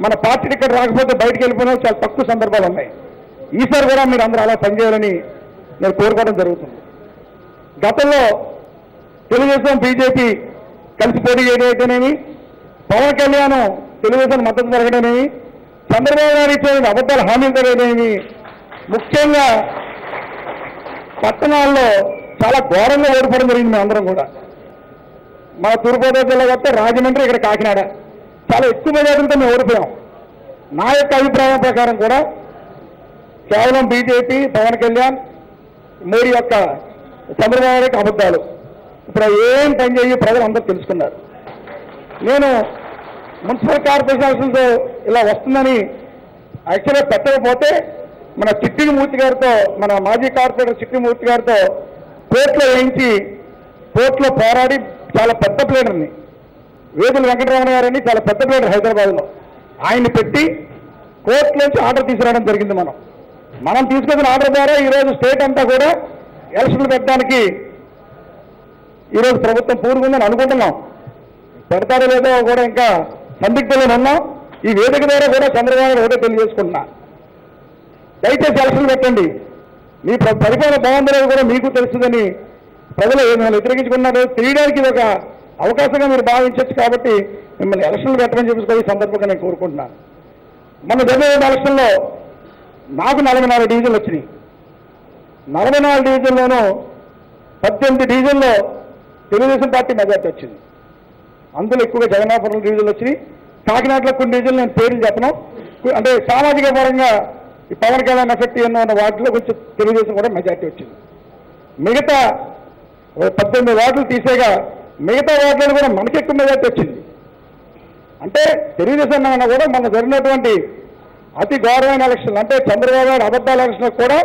మన పార్టీ టికెట్ రాకపోతే బయటకు వెళ్ళిపోయినా చాలా తక్కువ సందర్భాలు ఉన్నాయి. ఈసారి కూడా మీరు అందరూ అలా పనిచేయాలని నేను కోరుకోవడం జరుగుతుంది. గతంలో తెలుగుదేశం, బీజేపీ కలిసి పోటీ చేయడం అయితేనేమి, పవన్ కళ్యాణ్ తెలుగుదేశం మద్దతు జరగడమేమి, చంద్రబాబు నాయుడు ఇచ్చిన అబద్ధాలు హామీలు జరగడమేమి, ముఖ్యంగా పట్టణాల్లో చాలా ఘోరంగా ఓడిపోవడం జరిగింది. మేము అందరం కూడా మన తూర్పుగోదావరి జిల్లా వస్తే రాజమండ్రి, ఇక్కడ కాకినాడ చాలా ఎక్కువ మెజార్టీలతో మేము ఓడిపోయాం. నా యొక్క అభిప్రాయం ప్రకారం కూడా కేవలం బీజేపీ, పవన్ కళ్యాణ్, మోడీ యొక్క చంద్రబాబు నాయుడు అబద్ధాలు ఇప్పుడు ఏం పని చేయి ప్రజలు అందరూ తెలుసుకున్నారు. నేను మున్సిపల్ కార్పొరేషన్ ఎలక్షన్తో ఇలా వస్తుందని యాక్చువల్గా పెట్టకపోతే మన చిట్టిమూర్తి గారితో, మన మాజీ కార్పొరేటర్ చిట్టిమూర్తి గారితో కోర్టులో వేయించి కోర్టులో పోరాడి చాలా పెద్ద ప్లేడర్ని, వేదుల వెంకటరమణ గారని చాలా పెద్ద ప్లేడర్ హైదరాబాద్లో, ఆయన్ని పెట్టి కోర్టులోంచి ఆర్డర్ తీసుకురావడం జరిగింది. మనం తీసుకొచ్చిన ఆర్డర్ ద్వారా ఈరోజు స్టేట్ అంతా కూడా ఎలక్షన్లు పెట్టడానికి ఈరోజు ప్రభుత్వం పూనుకుందని అనుకుంటున్నాం. పెడతారో లేదో కూడా ఇంకా సందిగ్ధంలో ఉన్నాం. ఈ వేదిక ద్వారా కూడా చంద్రబాబు నాయుడు ఒకటే తెలియజేసుకుంటున్నా, దయచేసి ఎలక్షన్లు పెట్టండి. మీ పరిపాలన బాగుందనేది కూడా మీకు తెలుస్తుందని ప్రజలు మిమ్మల్ని వ్యతిరేకించుకున్నారు తెలియడానికి ఒక అవకాశంగా మీరు భావించవచ్చు. కాబట్టి మిమ్మల్ని ఎలక్షన్లు పెట్టమని చెప్పి ఈ సందర్భంగా నేను కోరుకుంటున్నాను. మన జరిగే ఎలక్షన్లో నాకు 44 డివిజన్లు వచ్చినాయి. 44 డివిజన్లోనూ 18 డివిజన్లో తెలుగుదేశం పార్టీ మెజార్టీ వచ్చింది. అందులో ఎక్కువగా జగన్నాపురం డివిజన్లు వచ్చినాయి. కాకినాడలో కొన్ని డివిజన్లు నేను పేర్లు చెప్పను, అంటే సామాజిక పరంగా ఈ పవన్ కళ్యాణ్ ఎఫెక్ట్ ఎన్నో ఉన్న వాటిలో కొంచెం తెలుగుదేశం కూడా మెజార్టీ వచ్చింది. మిగతా 18 వార్డులు తీసేగా మిగతా వార్డులను కూడా మనకి ఎక్కువ మెజార్టీ వచ్చింది. అంటే తెలుగుదేశం అన్న కూడా మన జరిగినటువంటి అతి గౌరవమైన ఎలక్షన్లు, అంటే చంద్రబాబు నాయుడు అబద్ధాల ఎలక్షన్లకు కూడా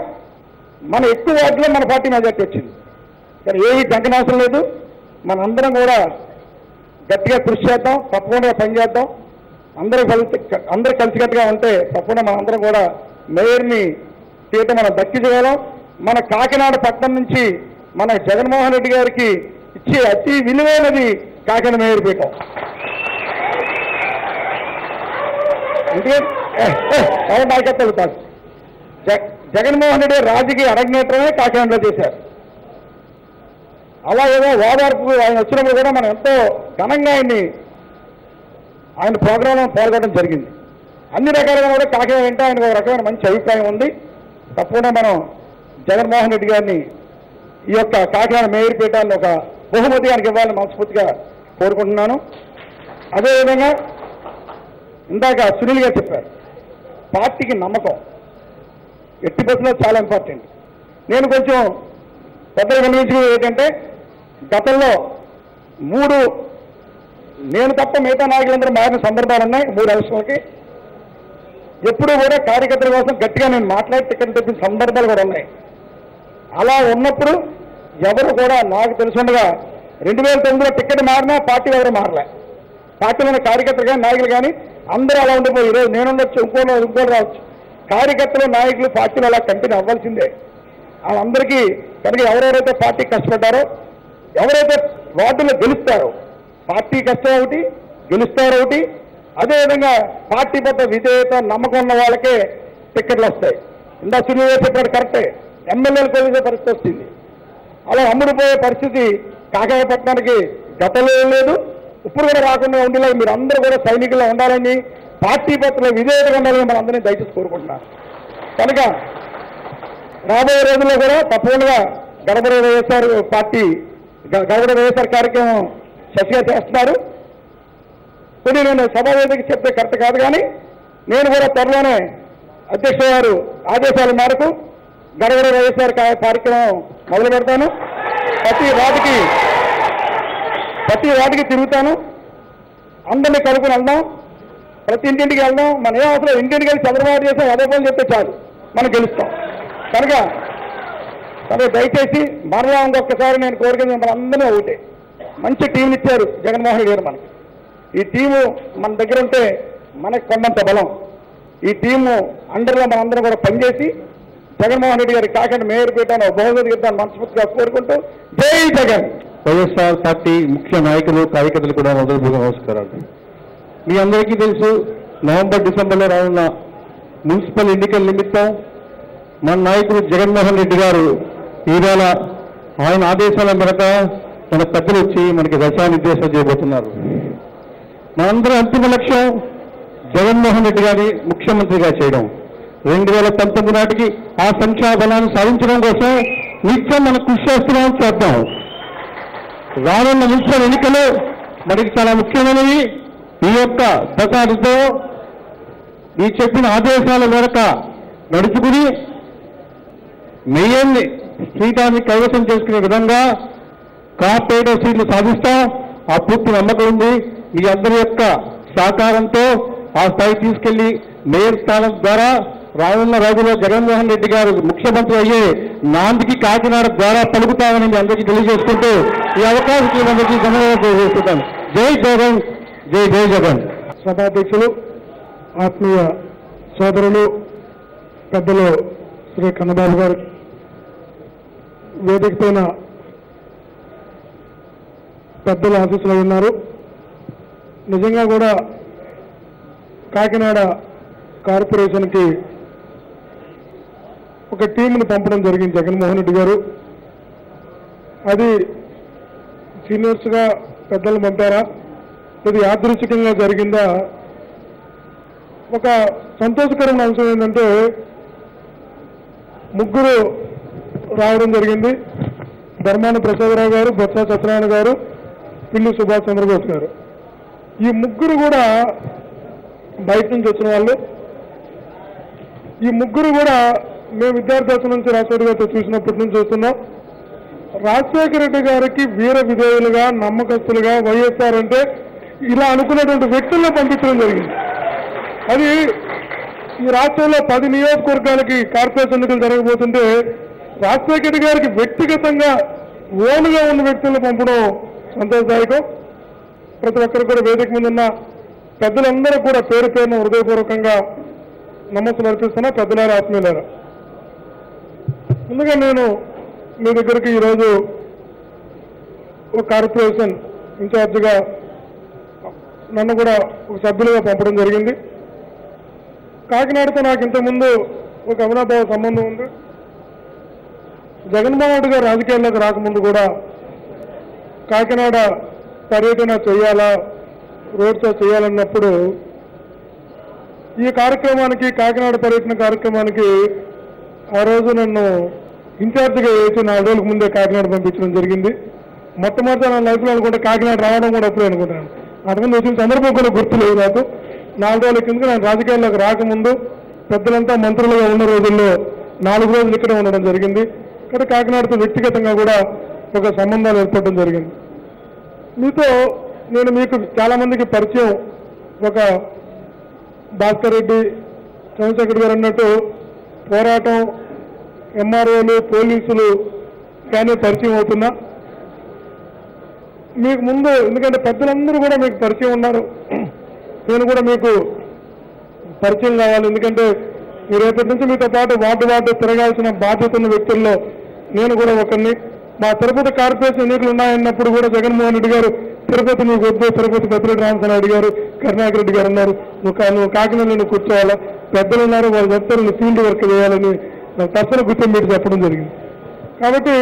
మన ఎక్కువ వార్డులో మన పార్టీ మెజార్టీ వచ్చింది. కానీ ఏమీ జంకనవసరం లేదు. మనందరం కూడా గట్టిగా కృషి చేద్దాం, తప్పకుండా పనిచేద్దాం. అందరూ కలిసికట్టుగా ఉంటే తప్పకుండా మనందరం కూడా మేయర్ని సీటు మనం దక్కించగలం. మన కాకినాడ పట్టణం నుంచి మన జగన్మోహన్ రెడ్డి గారికి ఇచ్చే అతి విలువైనది కాకినాడ మేయర్ పీఠం. నాయకత్వాలు కాదు, జగన్మోహన్ రెడ్డి రాజకీయ అరంగేట్రమే కాకినాడలో చేశారు. అలాగేమో ఓదార్పు ఆయన వచ్చినప్పుడు కూడా మనం ఎంతో ఘనంగా ఆయన ప్రోగ్రాంలో పాల్గొనడం జరిగింది. అన్ని రకాలుగా కూడా కాకినాడ అంటే ఆయనకు ఒక రకమైన మంచి అభిప్రాయం ఉంది. తప్పకుండా మనం జగన్మోహన్ రెడ్డి గారిని ఈ యొక్క కాకినాడ మేయర్ పీఠాన్ని ఒక బహుమతి ఆయనకి ఇవ్వాలని మనస్ఫూర్తిగా కోరుకుంటున్నాను. అదేవిధంగా ఇందాక సునీల్ గారు చెప్పారు, పార్టీకి నమ్మకం ఎట్టి పరిస్థితుల్లో చాలా ఇంపార్టెంట్. నేను కొంచెం పెద్దలు గమనించుకునేది ఏంటంటే, గతంలో నేను తప్ప మిగతా నాయకులందరూ మారిన సందర్భాలు ఉన్నాయి. 3 ఎలక్షన్లకి ఎప్పుడూ కూడా కార్యకర్తల కోసం గట్టిగా నేను మాట్లాడి టికెట్ తెప్పిన సందర్భాలు కూడా ఉన్నాయి. అలా ఉన్నప్పుడు ఎవరు కూడా నాకు తెలుసుండగా 2009లో టికెట్ మారినా పార్టీ ఎవరు మారలే. పార్టీలోని కార్యకర్తలు కానీ నాయకులు కానీ అందరూ అలా ఉండిపోయి ఈరోజు నేనుండొచ్చు, ఇంకోటి రావచ్చు. కార్యకర్తలు నాయకులు పార్టీలు అలా కంటిన్యూ అవ్వాల్సిందే. వాళ్ళందరికీ కనుక ఎవరెవరైతే పార్టీ కష్టపడ్డారో, ఎవరైతే వార్డులో గెలుస్తారో, పార్టీ కష్టం ఒకటి, గెలుస్తారో ఒకటి, అదేవిధంగా పార్టీ పట్ల విధేయత నమ్మకం ఉన్న వాళ్ళకే టికెట్లు వస్తాయి. ఇందా సునీల్ చెప్పాడు కరెక్టే, ఎమ్మెల్యేలు కొలిసే పరిస్థితి వస్తుంది. అలా అమ్ముడుపోయే పరిస్థితి కాకాయపట్నానికి గతంలో లేదు, ఇప్పుడు కూడా రాకుండా ఉండేలాగా మీరు అందరూ కూడా సైనికుల్లో ఉండాలని, పార్టీ పట్ల విధేయతగా ఉండాలని మన అందరినీ దయచేసి కోరుకుంటున్నాను. కనుక రాబోయే రోజుల్లో కూడా తప్పకుండా గడపడ వైఎస్ఆర్ పార్టీ గడపడ వైఎస్ఆర్ కార్యక్రమం శశిగా చేస్తున్నారు. కొన్ని నేను సభావేదిక చెప్తే కరెక్ట్ కాదు, కానీ నేను కూడా త్వరలోనే అధ్యక్షుల గారు ఆదేశాల మేరకు గడపడ వైఎస్ఆర్ కార్యక్రమం మొదలు పెడతాను. ప్రతి వాటికి తిరుగుతాను, అందరినీ కలుపుని వెళ్దాం, ప్రతి ఇంటింటికి వెళ్దాం. మన ఏ అవసరం ఇంటింటికి వెళ్ళి చంద్రబాబు చేసాం అదే పని చెప్తే చాలు, మనం గెలుస్తాం. కనుక దయచేసి మరలా ఇంకొకసారి నేను కోరుకునేది మన అందరినీ ఒకటే, మంచి టీంని ఇచ్చారు జగన్మోహన్ రెడ్డి గారు మనకి. ఈ టీము మన దగ్గర ఉంటే మనకు కొండంత బలం. ఈ టీము అండర్లో మనందరం కూడా పనిచేసి జగన్మోహన్ రెడ్డి గారి కాకినాడ మేయర్ పీఠాన్ని బహుమతి ఇద్దాన్ని మనస్ఫూర్తిగా కోరుకుంటూ జై జగన్. వైఎస్ఆర్ పార్టీ ముఖ్య నాయకులు కార్యకర్తలు కూడా మొదలుగా నమస్కారాలు. మీ అందరికీ తెలుసు, నవంబర్ డిసెంబర్లో రానున్న మున్సిపల్ ఎన్నికల నిమిత్తం మన నాయకుడు జగన్మోహన్ రెడ్డి గారు ఈవేళ ఆయన ఆదేశాల మేరకు మన పెద్దలు వచ్చి మనకి దశానిర్దేశం చేయబోతున్నారు. మనందరం అంతిమ లక్ష్యం జగన్మోహన్ రెడ్డి గారిని ముఖ్యమంత్రిగా చేయడం. 2019 నాటికి ఆ సంఖ్యాబలాన్ని సాధించడం కోసం నిత్యం మనం కృషి చేద్దాం. రానున్న మున్సిపల్ ఎన్నికలు మనకి చాలా ముఖ్యమైనవి. ఈ యొక్క దశాదితో ఈ చెప్పిన ఆదేశాల మేరకు నడుచుకుని మేయర్ని సీటాన్ని కైవసం చేసుకునే విధంగా కార్పొరేటర్ సీట్లు సాధిస్తాం. ఆ పూర్తి నమ్మకం ఉంది. మీ అందరి యొక్క సహకారంతో ఆ స్థాయి తీసుకెళ్లి మేయర్ స్థానం ద్వారా రానున్న రోజుల్లో జగన్మోహన్ రెడ్డి గారు ముఖ్యమంత్రి అయ్యే నాందికి కాకినాడ ద్వారా పలుకుతామని మీ అందరికీ తెలియజేసుకుంటూ ఈ అవకాశం అందరికీ ధన్యవాదాలు తెలియజేస్తున్నాను. జై జగన్, జై జై జగన్. సభాధ్యక్షులు, ఆత్మీయ సోదరులు, పెద్దలు శ్రీ కన్నబాబు గారు, వేదిక పైన పెద్దల ఆఫీసులో ఉన్నారు. నిజంగా కూడా కాకినాడ కార్పొరేషన్కి ఒక టీంను పంపడం జరిగింది జగన్మోహన్ రెడ్డి గారు. అది సీనియర్స్గా పెద్దలు పంపారా, ఇది యాదృచ్ఛికంగా జరిగిందా? ఒక సంతోషకరమైన అంశం ఏంటంటే ముగ్గురు రావడం జరిగింది. ధర్మాన ప్రసాదరావు గారు, బొత్స సత్యనారాయణ గారు, పిల్లి సుభాష్ చంద్రబోస్ గారు. ఈ ముగ్గురు కూడా బయట నుంచి వచ్చిన వాళ్ళు. ఈ ముగ్గురు కూడా మేము విద్యార్థి నుంచి రాజశేఖర గారితో చూసినప్పటి నుంచి చూస్తున్నాం. రాజశేఖర రెడ్డి గారికి వీర విధేయులుగా, నమ్మకస్తులుగా వైఎస్ఆర్ అంటే ఇలా అనుకున్నటువంటి వ్యక్తుల్లో పంపించడం జరిగింది. అది ఈ రాష్ట్రంలో 10 నియోజకవర్గాలకి కార్పొరేషన్ ఎన్నికలు జరగబోతుంటే రాజశేఖర రెడ్డి గారికి వ్యక్తిగతంగా ఓనుగా ఉన్న వ్యక్తులను పంపడం సంతోషదాయకం. ప్రతి ఒక్కరు కూడా వేదిక మీద ఉన్న పెద్దలందరూ కూడా పేరు పేరున హృదయపూర్వకంగా నమస్సులు అర్పిస్తున్నా. పెద్దలారా, ఆత్మీయులారా, ముందుగా నేను మీ దగ్గరికి ఈరోజు ఒక కార్పొరేషన్ ఇన్ఛార్జిగా నన్ను కూడా ఒక సభ్యులుగా పంపడం జరిగింది. కాకినాడతో నాకు ఇంతకుముందు ఒక అవినాభావ సంబంధం ఉంది. జగన్మోహన్ రెడ్డి గారు రాజకీయాల్లోకి రాకముందు కూడా కాకినాడ పర్యటన చేయాలా, రోడ్ షో చేయాలన్నప్పుడు ఈ కార్యక్రమానికి, కాకినాడ పర్యటన కార్యక్రమానికి ఆ రోజు నన్ను ఇన్ఛార్జిగా వేసి 4 రోజులకు ముందే కాకినాడ పంపించడం జరిగింది. మొట్టమొదటి నా లైఫ్లో అనుకుంటే కాకినాడ రావడం కూడా అప్పుడే అనుకుంటున్నాను. అంతకుముందు వచ్చిన సందర్భం కూడా గుర్తులేదు నాకు. 4 రోజుల కింద నేను రాజకీయాల్లోకి రాకముందు పెద్దలంతా మంత్రులుగా ఉన్న రోజుల్లో 4 రోజులు ఇక్కడే ఉండడం జరిగింది. ఇక్కడ కాకినాడతో వ్యక్తిగతంగా కూడా ఒక సంబంధాలు ఏర్పడడం జరిగింది. మీకు చాలా మందికి పరిచయం. ఒక భాస్కర్ రెడ్డి, చంద్రశేఖర్ గారు అన్నట్టు పోరాటం, ఎంఆర్ఓలు, పోలీసులు కానీ పరిచయం అవుతున్నా. మీకు ముందు ఎందుకంటే పెద్దలందరూ కూడా మీకు పరిచయం ఉన్నారు, నేను కూడా మీకు పరిచయం కావాలి. ఎందుకంటే మీరు రేపటి నుంచి మీతో పాటు వార్డు తిరగాల్సిన బాధ్యత ఉన్న వ్యక్తుల్లో నేను కూడా ఒకరిని. మా తిరుపతి కార్పొరేషన్ ఎన్నికలు ఉన్నాయన్నప్పుడు కూడా జగన్మోహన్ రెడ్డి గారు తిరుపతి నీకు వద్దు, తిరుపతి పెద్దరెడ్డి రామచంద్రారెడ్డి గారు, కరుణాకర్ రెడ్డి గారు అన్నారు, నువ్వు కాకినాడ నేను కూర్చోవాలా, పెద్దలు ఉన్నారు వాళ్ళు చెప్తారు నువ్వు ఫీల్డ్ వర్క్ చేయాలని నాకు తప్పని గుర్తింపు చెప్పడం జరిగింది. కాబట్టి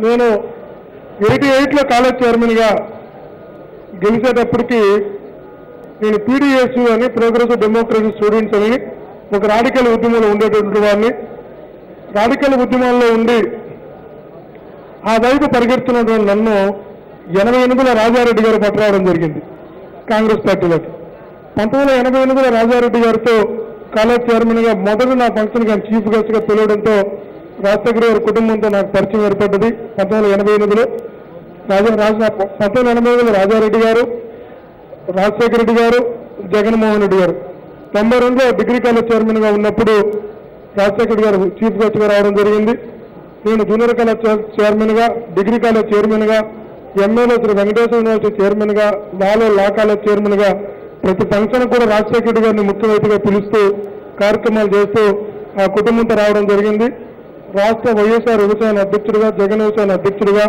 నేను 88లో కాలేజ్ చైర్మన్గా గెలిచేటప్పటికి నేను పీడీఎస్ అని ప్రోగ్రెసివ్ డెమోక్రసీ స్టూడెంట్స్ అని ఒక రాడికల్ ఉద్యమంలో ఉండేటువంటి వాడిని. రాడికల్ ఉద్యమాల్లో ఉండి ఆ వైపు పరిగెడుతున్నటువంటి నన్ను 88లో రాజారెడ్డి గారు పట్టురావడం జరిగింది కాంగ్రెస్ పార్టీలోకి. 1988లో రాజారెడ్డి గారితో కాలేజ్ చైర్మన్గా మొదటి నా ఫంక్షన్కి ఆయన చీఫ్ గెస్ట్గా పిలవడంతో రాజశేఖర గారి కుటుంబంతో నాకు పరిచయం ఏర్పడ్డది. 1988లో 1988లో రాజారెడ్డి గారు, రాజశేఖర రెడ్డి గారు, జగన్మోహన్ రెడ్డి గారు. 92లో డిగ్రీ కాలేజ్ చైర్మన్గా ఉన్నప్పుడు రాజశేఖర గారు చీఫ్ గెస్ట్గా రావడం జరిగింది. నేను జూనియర్ కాలేజ్ చైర్మన్గా, డిగ్రీ కాలేజ్ చైర్మన్గా, ఎంఏలో శ్రీ వెంకటేశ్వర యూనివర్సిటీ చైర్మన్గా, లా కాలేజ్ చైర్మన్గా ప్రతి ఫంక్షన్ కూడా రాజశేఖర రెడ్డి గారిని ముఖ్య అతిథిగా పిలుస్తూ కార్యక్రమాలు చేస్తూ ఆ కుటుంబంతో రావడం జరిగింది. రాష్ట్ర వైఎస్ఆర్ వ్యవసాయ అధ్యక్షుడిగా, జగన్ వ్యవసాయ అధ్యక్షుడిగా,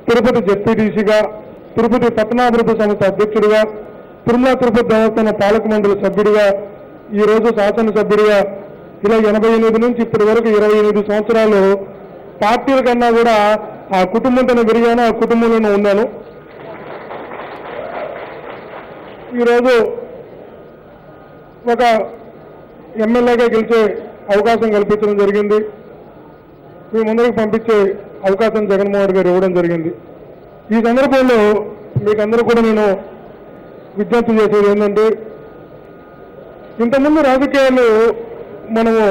తిరుపతి జెడ్పీటీసీగా, తిరుపతి పట్టణాభివృద్ధి సంస్థ అధ్యక్షుడిగా, తిరుమల తిరుపతి దేవస్థాన పాలక మండలి సభ్యుడిగా, ఈరోజు శాసనసభ్యుడిగా, ఇలా 88 నుంచి ఇప్పటి వరకు 28 సంవత్సరాలు పార్టీల కన్నా కూడా ఆ కుటుంబంతోనే పెరిగాను, ఆ కుటుంబంలోనే ఉన్నాను. ఈరోజు ఒక ఎమ్మెల్యేగా గెలిచే అవకాశం కల్పించడం జరిగింది. మీ ముందరికి పంపించే అవకాశం జగన్మోహన్ రెడ్డి గారు ఇవ్వడం జరిగింది. ఈ సందర్భంలో మీకందరూ కూడా నేను విజ్ఞప్తి చేసేది ఏంటంటే, ఇంతకుముందు రాజకీయాలు మనము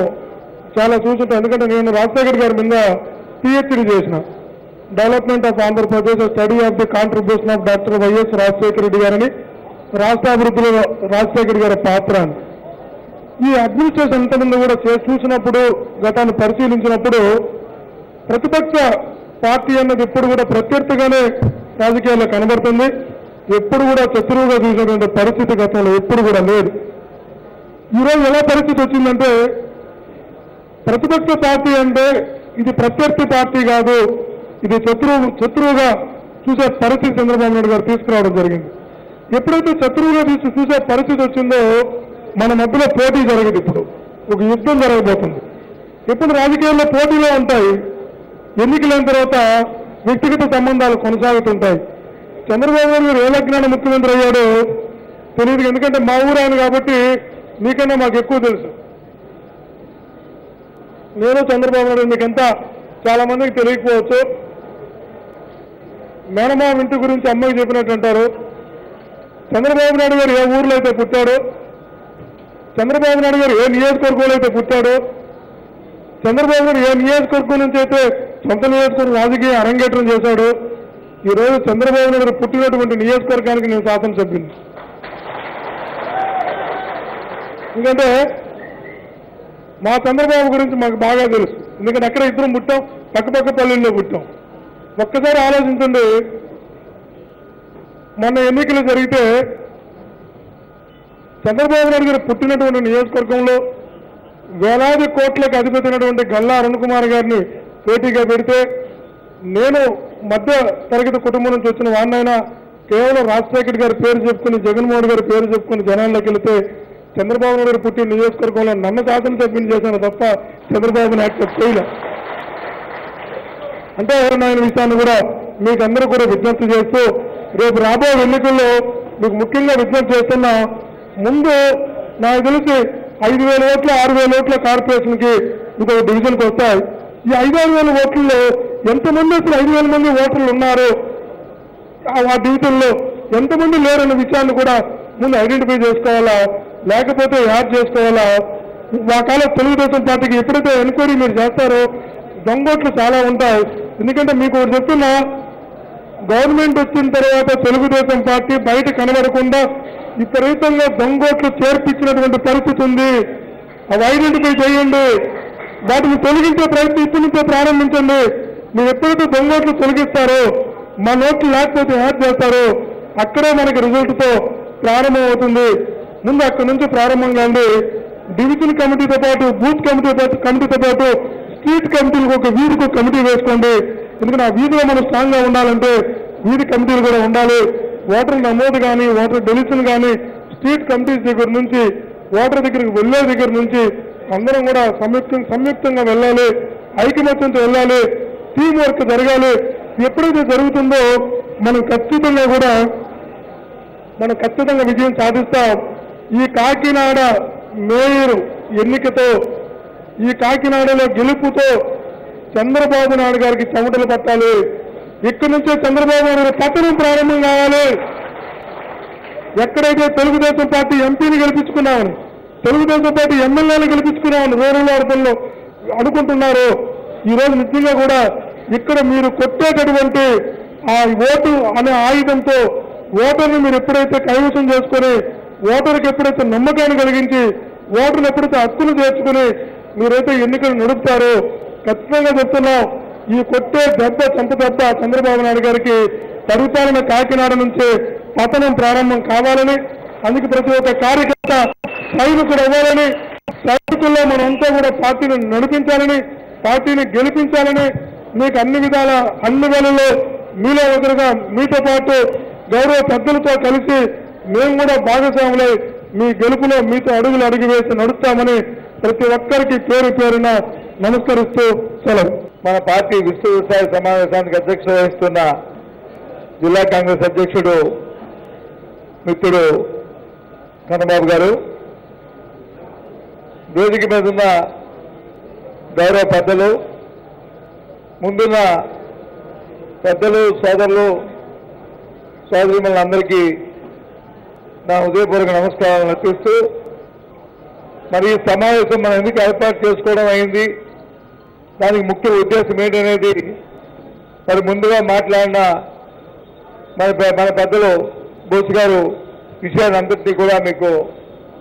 చాలా చూస్తుంటాం. ఎందుకంటే నేను రాజశేఖర్ గారి మీద పిహెచ్డి చేసిన, development of Andhra Pradesh, study of the contribution of doctor YS Rajasekhara Reddy గారని, రాష్ట్రాభివృద్ధిలో రాజశేఖర్ గారి పాత్ర అని. ఈ అడ్మినిస్ట్రేషన్ ఇంతకుముందు కూడా చూసినప్పుడు, గతాన్ని పరిశీలించినప్పుడు ప్రతిపక్ష పార్టీ అన్నది ఎప్పుడు కూడా ప్రత్యర్థిగానే రాజకీయాల్లో కనబడుతుంది. ఎప్పుడు కూడా శత్రువుగా చూసినటువంటి పరిస్థితి గతంలో ఎప్పుడు కూడా లేదు. ఈరోజు ఎలా పరిస్థితి వచ్చిందంటే, ప్రతిపక్ష పార్టీ అంటే ఇది ప్రత్యర్థి పార్టీ కాదు, ఇది శత్రువుగా చూసే పరిస్థితి చంద్రబాబు నాయుడు గారు తీసుకురావడం జరిగింది. ఎప్పుడైతే శత్రువుగా చూసే పరిస్థితి వచ్చిందో మన మధ్యలో పోటీ జరగదు. ఇప్పుడు ఒక యుద్ధం జరగబోతుంది. ఎప్పుడు రాజకీయాల్లో పోటీలో ఉంటాయి, ఎన్నికలైన తర్వాత వ్యక్తిగత సంబంధాలు కొనసాగుతుంటాయి. చంద్రబాబు నాయుడు గారు ఏ లగ్నాన ముఖ్యమంత్రి అయ్యాడో తెలియదు. ఎందుకంటే మా ఊరు ఆయన కాబట్టి మీకన్నా మాకు ఎక్కువ తెలుసు. నేను చంద్రబాబు నాయుడు మీకెంత చాలా మందికి తెలియకపోవచ్చు. మేనమామ ఇంటి గురించి అమ్మకి చెప్పినట్టు అంటారు. చంద్రబాబు నాయుడు గారు ఏ ఊర్లో అయితే పుట్టాడో, చంద్రబాబు నాయుడు గారు ఏ నియోజకవర్గంలో అయితే పుట్టాడో, చంద్రబాబు నాయుడు ఏ నియోజకవర్గం నుంచి అయితే సొంత నియోజకవర్గం రాజకీయ అరంగేట్రం చేశాడు, ఈరోజు చంద్రబాబు నాయుడు గారు పుట్టినటువంటి నియోజకవర్గానికి నేను శాసనసభ్యుని. ఎందుకంటే మా చంద్రబాబు గురించి మాకు బాగా తెలుసు. ఎందుకంటే అక్కడ ఇద్దరం పుట్టాం, పక్కపక్క పల్లెల్లో పుట్టాం. ఒక్కసారి ఆలోచించండి, మొన్న ఎన్నికలు జరిగితే చంద్రబాబు నాయుడు గారు పుట్టినటువంటి నియోజకవర్గంలో వేలాది కోట్లకు అధిపతి అయినటువంటి గల్లా అరుణ్ కుమార్ గారిని పోటీగా పెడితే, నేను మధ్య తరగతి కుటుంబం నుంచి వచ్చిన వాడినైనా కేవలం రాజశేఖర్ గారి పేరు చెప్పుకుని, జగన్మోహన్ గారి పేరు చెప్పుకుని జనాల్లోకి వెళితే చంద్రబాబు నాయుడు పుట్టిన నియోజకవర్గంలో నన్ను శాసనసభ్యుని చేశాను తప్ప చంద్రబాబుని యాక్సెప్ట్ చేయలే. అంటే ఆయన విషయాన్ని కూడా మీకు అందరూ కూడా విజ్ఞప్తి చేస్తూ రేపు రాబోయే ఎన్నికల్లో మీకు ముఖ్యంగా విజ్ఞప్తి చేస్తున్నా, ముందు నాకు తెలిసి 5,000 ఓట్లు 6,000 ఓట్ల కార్పొరేషన్కి ఇంకొక డివిజన్కి వస్తాయి. ఈ 5,000 ఓట్లలో ఎంతమంది అసలు 5,000 మంది ఓటర్లు ఉన్నారు, ఆ డివిజన్లో ఎంతమంది లేరన్న విషయాన్ని కూడా ముందు ఐడెంటిఫై చేసుకోవాలా, లేకపోతే యాడ్ చేసుకోవాలా. ఆ కాలం తెలుగుదేశం పార్టీకి ఎప్పుడైతే ఎన్క్వైరీ మీరు చేస్తారో దొంగోట్లు చాలా ఉంటాయి. ఎందుకంటే మీకు ఒకటి చెప్తున్నా, గవర్నమెంట్ వచ్చిన తర్వాత తెలుగుదేశం పార్టీ బయట కనబడకుండా విపరీతంగా దొంగోట్లు చేర్పించినటువంటి పరిస్థితి ఉంది. అవి ఐడెంటిఫై చేయండి, వాటిని తొలగించే ప్రయత్నం ఇప్పటి నుంచే ప్రారంభించండి. మీరు ఎప్పుడైతే దొంగోట్లు తొలగిస్తారో, మా నోట్లు లేకపోతే యాడ్ చేస్తారో, అక్కడే మనకి రిజల్ట్తో ప్రారంభం అవుతుంది. ముందు అక్కడి నుంచి ప్రారంభం కాండి. డివిజన్ కమిటీతో పాటు బూత్ కమిటీతో పాటు స్ట్రీట్ కమిటీలకు ఒక వీధికి ఒక కమిటీ వేసుకోండి. ఎందుకంటే ఆ వీధిలో మనం స్ట్రాంగ్గా ఉండాలంటే వీధి కమిటీలు కూడా ఉండాలి. ఓటర్ నమోదు కానీ ఓటర్ డెలిషన్ కానీ స్ట్రీట్ కమిటీస్ దగ్గర నుంచి ఓటర్ దగ్గరికి వెళ్ళే దగ్గర నుంచి అందరం కూడా సంయుక్తంగా వెళ్ళాలి, ఐకమత్యంతో వెళ్ళాలి, టీం వర్క్ జరగాలి. ఎప్పుడైతే జరుగుతుందో మనం ఖచ్చితంగా విజయం సాధిస్తాం. ఈ కాకినాడ మేయర్ ఎన్నికతో, ఈ కాకినాడలో గెలుపుతో చంద్రబాబు నాయుడు గారికి చెమటలు పట్టాలి. ఇక్కడి నుంచే చంద్రబాబు నాయుడు పతనం ప్రారంభం కావాలి. ఎక్కడైతే తెలుగుదేశం పార్టీ ఎంపీని గెలిపించుకున్నామని, తెలుగుదేశం పార్టీ ఎమ్మెల్యేలు గెలిపించుకున్నామని రూరల్ వార్తల్లో అనుకుంటున్నారో, ఈరోజు నిజంగా కూడా ఇక్కడ మీరు కొట్టేటటువంటి ఆ ఓటు అనే ఆయుధంతో ఓటర్ని మీరు ఎప్పుడైతే కైవసం చేసుకుని, ఓటర్కి ఎప్పుడైతే నమ్మకాన్ని కలిగించి, ఓటర్లు ఎప్పుడైతే హక్కులు చేర్చుకుని మీరైతే ఎన్నికలు నడుపుతారో, ఖచ్చితంగా చెప్తున్నాం, ఈ కొట్టే చంపదెబ్బ చంద్రబాబు నాయుడు గారికి పరిపాలన కాకినాడ నుంచి పతనం ప్రారంభం కావాలని, అందుకు ప్రతి ఒక్క కార్యకర్త సైనికుడు అవ్వాలని, సైనికుల్లో మనంతా కూడా పార్టీని నడిపించాలని, పార్టీని గెలిపించాలని, మీకు అన్ని విధాల అన్ని వేళల్లో మీలో ఒకరుగా మీతో పాటు గౌరవ పెద్దలతో కలిసి మేము కూడా భాగస్వాములై మీ గెలుపులో మీతో అడుగులు అడుగు వేసి నడుస్తామని ప్రతి ఒక్కరికి పేరు పేరున నమస్కరిస్తూ సెలవు. మన పార్టీ విస్తృత స్థాయి సమావేశానికి అధ్యక్షత వహిస్తున్న జిల్లా కాంగ్రెస్ అధ్యక్షుడు మిత్రుడు కన్నబాబు గారు, వేదిక మీద ఉన్న గౌరవ పెద్దలు, ముందున్న పెద్దలు, సోదరులు, సోదరీమణులందరికీ నా హృదయపూర్వక నమస్కారాలు అర్పిస్తూ, మరి ఈ సమావేశం మనం ఎందుకు ఏర్పాటు చేసుకోవడం అయింది, దానికి ముఖ్య ఉద్దేశం ఏంటనేది మరి ముందుగా మాట్లాడిన మన పెద్దలు బోస్ గారు విషయాన్ని అంతటినీ కూడా మీకు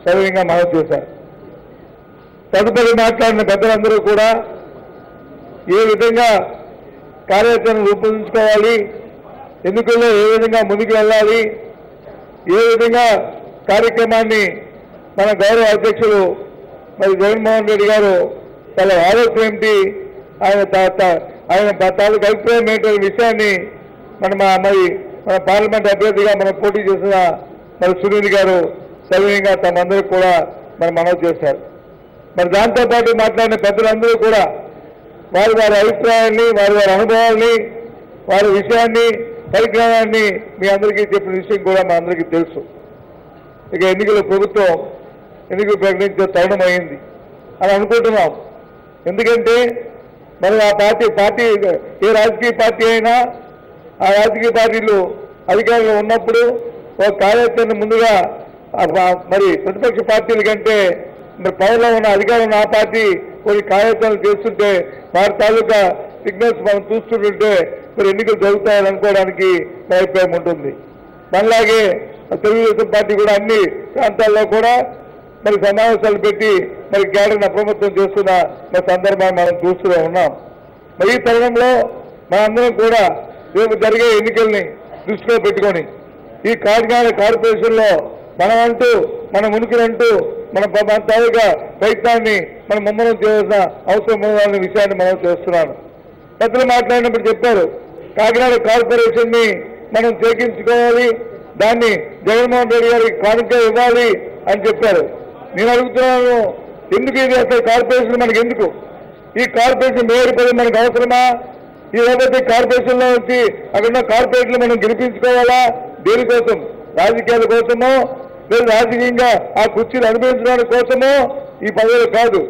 సవినయంగా మనవి చేశారు. తదుపరి మాట్లాడిన పెద్దలందరూ కూడా ఏ విధంగా కార్యాచరణ రూపొందించుకోవాలి, ఎన్నికల్లో ఏ విధంగా ముందుకు వెళ్ళాలి, ఏ విధంగా కార్యక్రమాన్ని మన గౌరవ అధ్యక్షులు మరి జగన్మోహన్ రెడ్డి గారు వాళ్ళ ఆలోచన ఏమిటి, ఆయన తాలూకు అభిప్రాయం ఏంటనే విషయాన్ని మన పార్లమెంట్ అభ్యర్థిగా మనం పోటీ చేసిన మరి సునీల్ గారు సవినయంగా తమందరూ కూడా మనవి చేశారు. మరి దాంతోపాటు మాట్లాడిన పెద్దలందరూ కూడా వారి అభిప్రాయాన్ని, వారి అనుభవాల్ని, వారి విషయాన్ని, పరిజ్ఞానాన్ని మీ అందరికీ చెప్పిన విషయం కూడా మన అందరికీ తెలుసు. ఇక ప్రభుత్వం ఎన్నికలు ప్రకటించే తరుణం అయింది అని అనుకుంటున్నాం. ఎందుకంటే మరి ఆ పార్టీ ఏ రాజకీయ పార్టీ అయినా ఆ రాజకీయ పార్టీలు అధికారంలో ఉన్నప్పుడు ఒక కార్యాచరణ ముందుగా మరి ప్రతిపక్ష పార్టీల కంటే మరి పవర్లో ఉన్న అధికారం ఉన్న ఆ పార్టీ కొన్ని కార్యాచరణలు చేస్తుంటే వారి తాలూకా సిగ్నల్స్ మనం చూస్తుంటే మరి ఎన్నికలు జరుగుతాయని అనుకోవడానికి అభిప్రాయం ఉంటుంది. మనలాగే తెలుగుదేశం పార్టీ కూడా అన్ని ప్రాంతాల్లో కూడా మరి సమావేశాలు పెట్టి మరి క్యాడర్ని అప్రమత్తం చేస్తున్న మరి సందర్భాన్ని మనం చూస్తూనే ఉన్నాం. మరి ఈ తరుణంలో మనందరం కూడా రేపు జరిగే ఎన్నికల్ని దృష్టిలో పెట్టుకొని ఈ కాకినాడ కార్పొరేషన్లో మన ఉనికినంటూ మన తాలూకా ప్రయత్నాన్ని మనం ముమ్మరం చేయాల్సిన అవసరం ఉందనే విషయాన్ని మనం చేస్తున్నాను. పెద్దలు మాట్లాడినప్పుడు చెప్పారు, కాకినాడ కార్పొరేషన్ ని మనం చేకించుకోవాలి, దాన్ని జగన్మోహన్ రెడ్డి గారికి కానుక ఇవ్వాలి అని చెప్పారు. నేను అడుగుతున్నాను, ఎందుకు ఇది అసలు కార్పొరేషన్ మనకి ఎందుకు? ఈ కార్పొరేషన్ మేయర్ పదవి మనకు అవసరమా? ఈ లేకపోతే కార్పొరేషన్లో వచ్చి అక్కడ కార్పొరేట్లు మనం గెలిపించుకోవాలా? దేనికోసం? రాజకీయాల కోసమో లేదు రాజకీయంగా ఆ కుర్చీలు అనుభవించడానికి కోసమో ఈ పదవులు కాదు.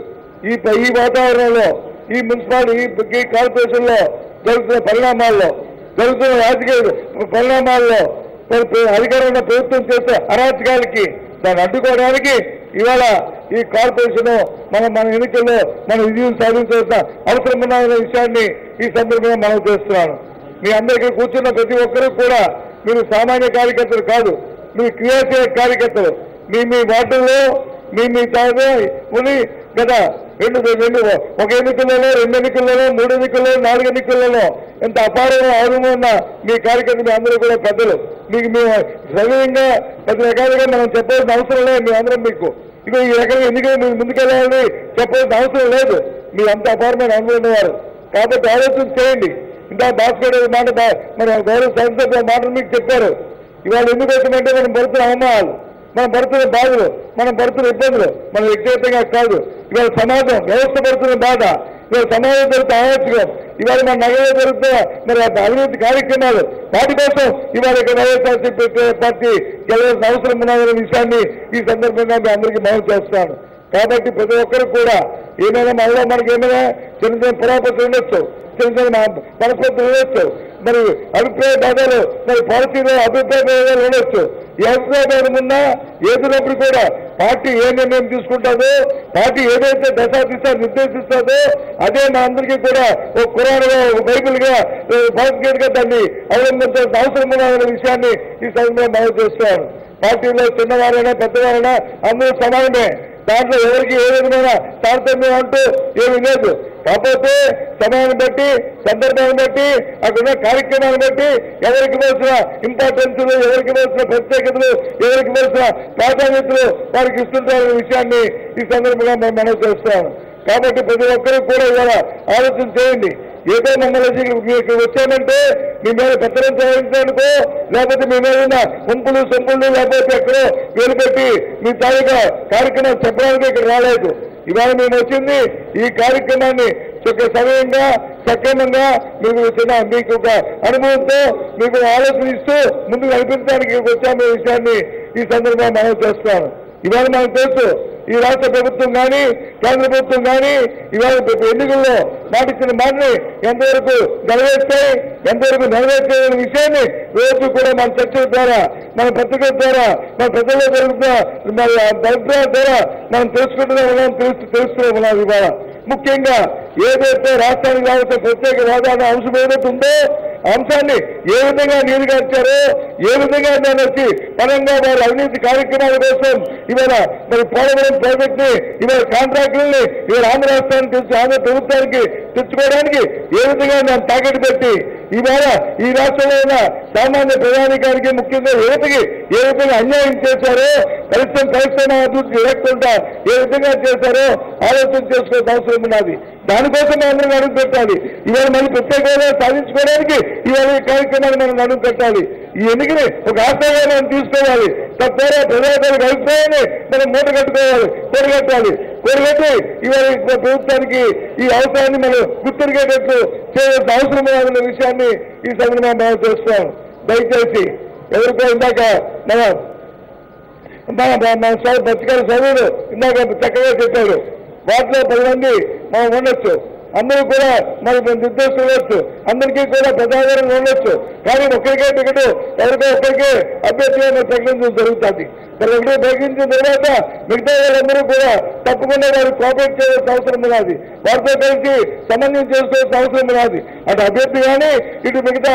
ఈ వాతావరణంలో ఈ మున్సిపాలిటీ ఈ కార్పొరేషన్లో జరుగుతున్న పరిణామాల్లో జరుగుతున్న రాజకీయ పరిణామాల్లో అధికారం ఉన్న ప్రభుత్వం చేసే అరాచకాలకి దాన్ని అడ్డుకోవడానికి ఇవాళ ఈ కార్పొరేషన్ మన ఎన్నికల్లో మన విజయం సాధించాల్సిన అవసరం ఉన్న విషయాన్ని ఈ సందర్భంగా మనం చేస్తున్నాను. మీ అందరికీ కూర్చున్న ప్రతి ఒక్కరూ కూడా మీరు సామాన్య కార్యకర్తలు కాదు, మీరు క్రియాశీల కార్యకర్తలు. మీ వార్డుల్లో మీ తాను ఉంది గత రెండు ఒక ఎన్నికలలో 2 ఎన్నికలలో 3 ఎన్నికలలో 4 ఎన్నికలలో ఎంత అపారమైన అనుభవం ఉన్న మీ కార్యకర్తలు మీ అందరూ కూడా పెద్దలు. మీకు మేము సవ్యంగా 10 రకాలుగా మనం చెప్పాల్సిన అవసరం లేదు. మీ అందరం మీకు ఇక ఈ రకంగా ఎన్నికలు మీరు ముందుకెళ్ళాలని చెప్పాల్సిన అవసరం లేదు. మీరు అంత అపారమైన అనుభవం ఉన్నవారు కాబట్టి ఆలోచన చేయండి. ఇంకా భాస్కర్ మాట మన గౌరవ సంస్థ మాటలు మీకు చెప్పారు. ఇవాళ ఎందుకు వచ్చిందంటే మనం పడుతున్న అవమానాలు, మనం పడుతున్న బాధలు, మనం పడుతున్న ఇబ్బందులు మన వ్యక్తిగతంగా కాదు. ఇవాళ సమాజం వ్యవస్థ పడుతున్న బాధ, ఇవాళ సమాజం జరుగుతున్న ఆలోచన, ఇవాళ మన నగరంలో జరుగుతున్న మరి అభివృద్ధి కార్యక్రమాలు, వాటి కోసం ఇవాళ ఇక్కడ వైఎస్ఆర్సీపీ పార్టీ గెలవాల్సిన అవసరం ఉన్నదనే విషయాన్ని ఈ సందర్భంగా మీ అందరికీ మనవి చేస్తాను. కాబట్టి ప్రతి ఒక్కరు కూడా ఏమైనా మనలో మనకి ఏమైనా చిన్న చిన్న పురాపత్తులు ఉండొచ్చు, చిన్న చిన్న మనస్పత్తులు ఉండొచ్చు, మరి అభిప్రాయ భేదాలు, మరి పాలసీలో అభిప్రాయ భేదాలు ఉండొచ్చు. ఈ అభిప్రాయ భేదం ఉన్నా ఏదైనప్పుడు కూడా పార్టీ ఏ నిర్ణయం తీసుకుంటుందో, పార్టీ ఏదైతే దశాదిశ నిర్దేశిస్తుందో అదే మా అందరికీ కూడా ఒక ఖురాన్గా, ఒక బైబిల్గా, భగవద్గీతగా దాన్ని అవలంబించాల్సిన అవసరం ఉన్న విషయాన్ని ఈ సందర్భంగా మనవి చేస్తున్నాను. పార్టీలో చిన్నవారైనా పెద్దవారైనా అందరూ సమానమే. దాంట్లో ఎవరికి ఏ విధమైన తారతమ్యం అంటూ ఏమీ లేదు. కాకపోతే సమయాన్ని బట్టి, సందర్భాన్ని బట్టి, అక్కడ కార్యక్రమాన్ని బట్టి ఎవరికి వలసిన ఇంపార్టెన్స్లు, ఎవరికి వలసిన ప్రత్యేకతలు, ఎవరికి వలసిన ప్రాధాన్యతలు వారికి ఇస్తుంటారనే విషయాన్ని ఈ సందర్భంగా మేము మనవి చేస్తాము. కాబట్టి ప్రతి ఒక్కరూ కూడా ఇవాళ ఆలోచన చేయండి. ఏదో మమ్మల్ని మీకు వచ్చామంటే మీ మీద పెత్తనం చేయించడానికో, లేకపోతే మీ మీద ఉన్న ఉంపులు సొంపులు, లేకపోతే ఎక్కడో వేలు పెట్టి మీ తాలూకా కార్యక్రమం చెప్పడానికి ఇక్కడ రాలేదు. ఇవాళ మేము వచ్చింది ఈ కార్యక్రమాన్ని సమయంగా సక్రమంగా మీకు ఒక అనుభవంతో మీకు ఆలోచన ఇస్తూ ముందుకు నడిపించడానికి వచ్చామనే విషయాన్ని ఈ సందర్భంగా మనం చేస్తాను. ఇవాళ మనకు తెలుసు ఈ రాష్ట్ర ప్రభుత్వం కానీ కేంద్ర ప్రభుత్వం కానీ ఇవాళ ఎన్నికల్లో మాటిచ్చిన మాటని ఎంతవరకు నెరవేర్చాయి, ఎంతవరకు నెరవేర్చాయనే విషయాన్ని రోజు కూడా మన చర్చల ద్వారా, మన పత్రికల ద్వారా, మన ప్రజల్లో జరుగుతున్న మన అభిప్రాయాల ద్వారా మనం తెలుసుకుంటూనే ఉన్నాం, తెలుస్తూనే ఉన్నాం. ఇవాళ ముఖ్యంగా ఏదైతే రాష్ట్రానికి రావాల్సిన ప్రత్యేక హోదా అంశం ఏదైతే ఉందో అంశాన్ని ఏ విధంగా నీరుగార్చారో, ఏ విధంగా దాన్ని వచ్చి పరంగా వారి అవినీతి కార్యక్రమాల కోసం ఇవాళ మరి పోలవరం ప్రాజెక్ట్ ని ఇవాళ కాంట్రాక్టుల్ని ఇవాళ ఆంధ్ర రాష్ట్రానికి ఆంధ్ర ప్రభుత్వానికి తెచ్చుకోవడానికి ఏ విధంగా దాన్ని తాకట్టు పెట్టి ఇవాళ ఈ రాష్ట్రంలో ఉన్న సామాన్య ప్రజానికానికి ముఖ్యంగా యువతకి ఏ విధంగా అన్యాయం చేశారో, పరిశ్రమ అభివృద్ధి లేకుండా ఏ విధంగా చేశారో ఆలోచన చేసుకోవాల్సిన అవసరం ఉన్నది. దానికోసం అందరం అడుగు పెట్టాలి. ఇవాళ మళ్ళీ ప్రత్యేక హోదా సాధించుకోవడానికి ఇవాళ ఈ కార్యక్రమాన్ని మనం అడుగు పెట్టాలి. ఈ ఎన్నికని ఒక ఆశగా మనం తీసుకోవాలి. తద్వారా ప్రజానికి అభిప్రాయాన్ని మనం మూట కట్టుకోవాలి, కూడగట్టాలి. కూడగట్టి ఇవాళ ప్రభుత్వానికి ఈ అవసరాన్ని మనం గుర్తిరిగేటట్లు చేయాల్సిన అవసరం ఉన్న విషయాన్ని ఈ సందర్భంగా మనం చేస్తాం. దయచేసి ఎవరికో ఇందాక మన పత్రికల చదువులు ఇందాక చక్కగా చెప్పాడు. వాటిలో 10 మంది మనం ఉండొచ్చు, అందరూ కూడా మరి నిర్దేశం ఉండొచ్చు, అందరికీ కూడా ప్రజాదరణ ఉండొచ్చు. కానీ ఒక్కరికే టికెట్ ఎవరికో ఒక్కరికే అభ్యర్థిగా ప్రకటించడం జరుగుతుంది. మరి ఒకటి ప్రకటించిన తర్వాత మిగతా వాళ్ళందరూ కూడా తప్పకుండా వారు కోఆపరేట్ చేయాల్సిన అవసరం ఉన్నది, వారితో కలిసి సమన్వయం చేసుకోవాల్సిన అవసరం ఉన్నది. అటు అభ్యర్థి కానీ ఇటు మిగతా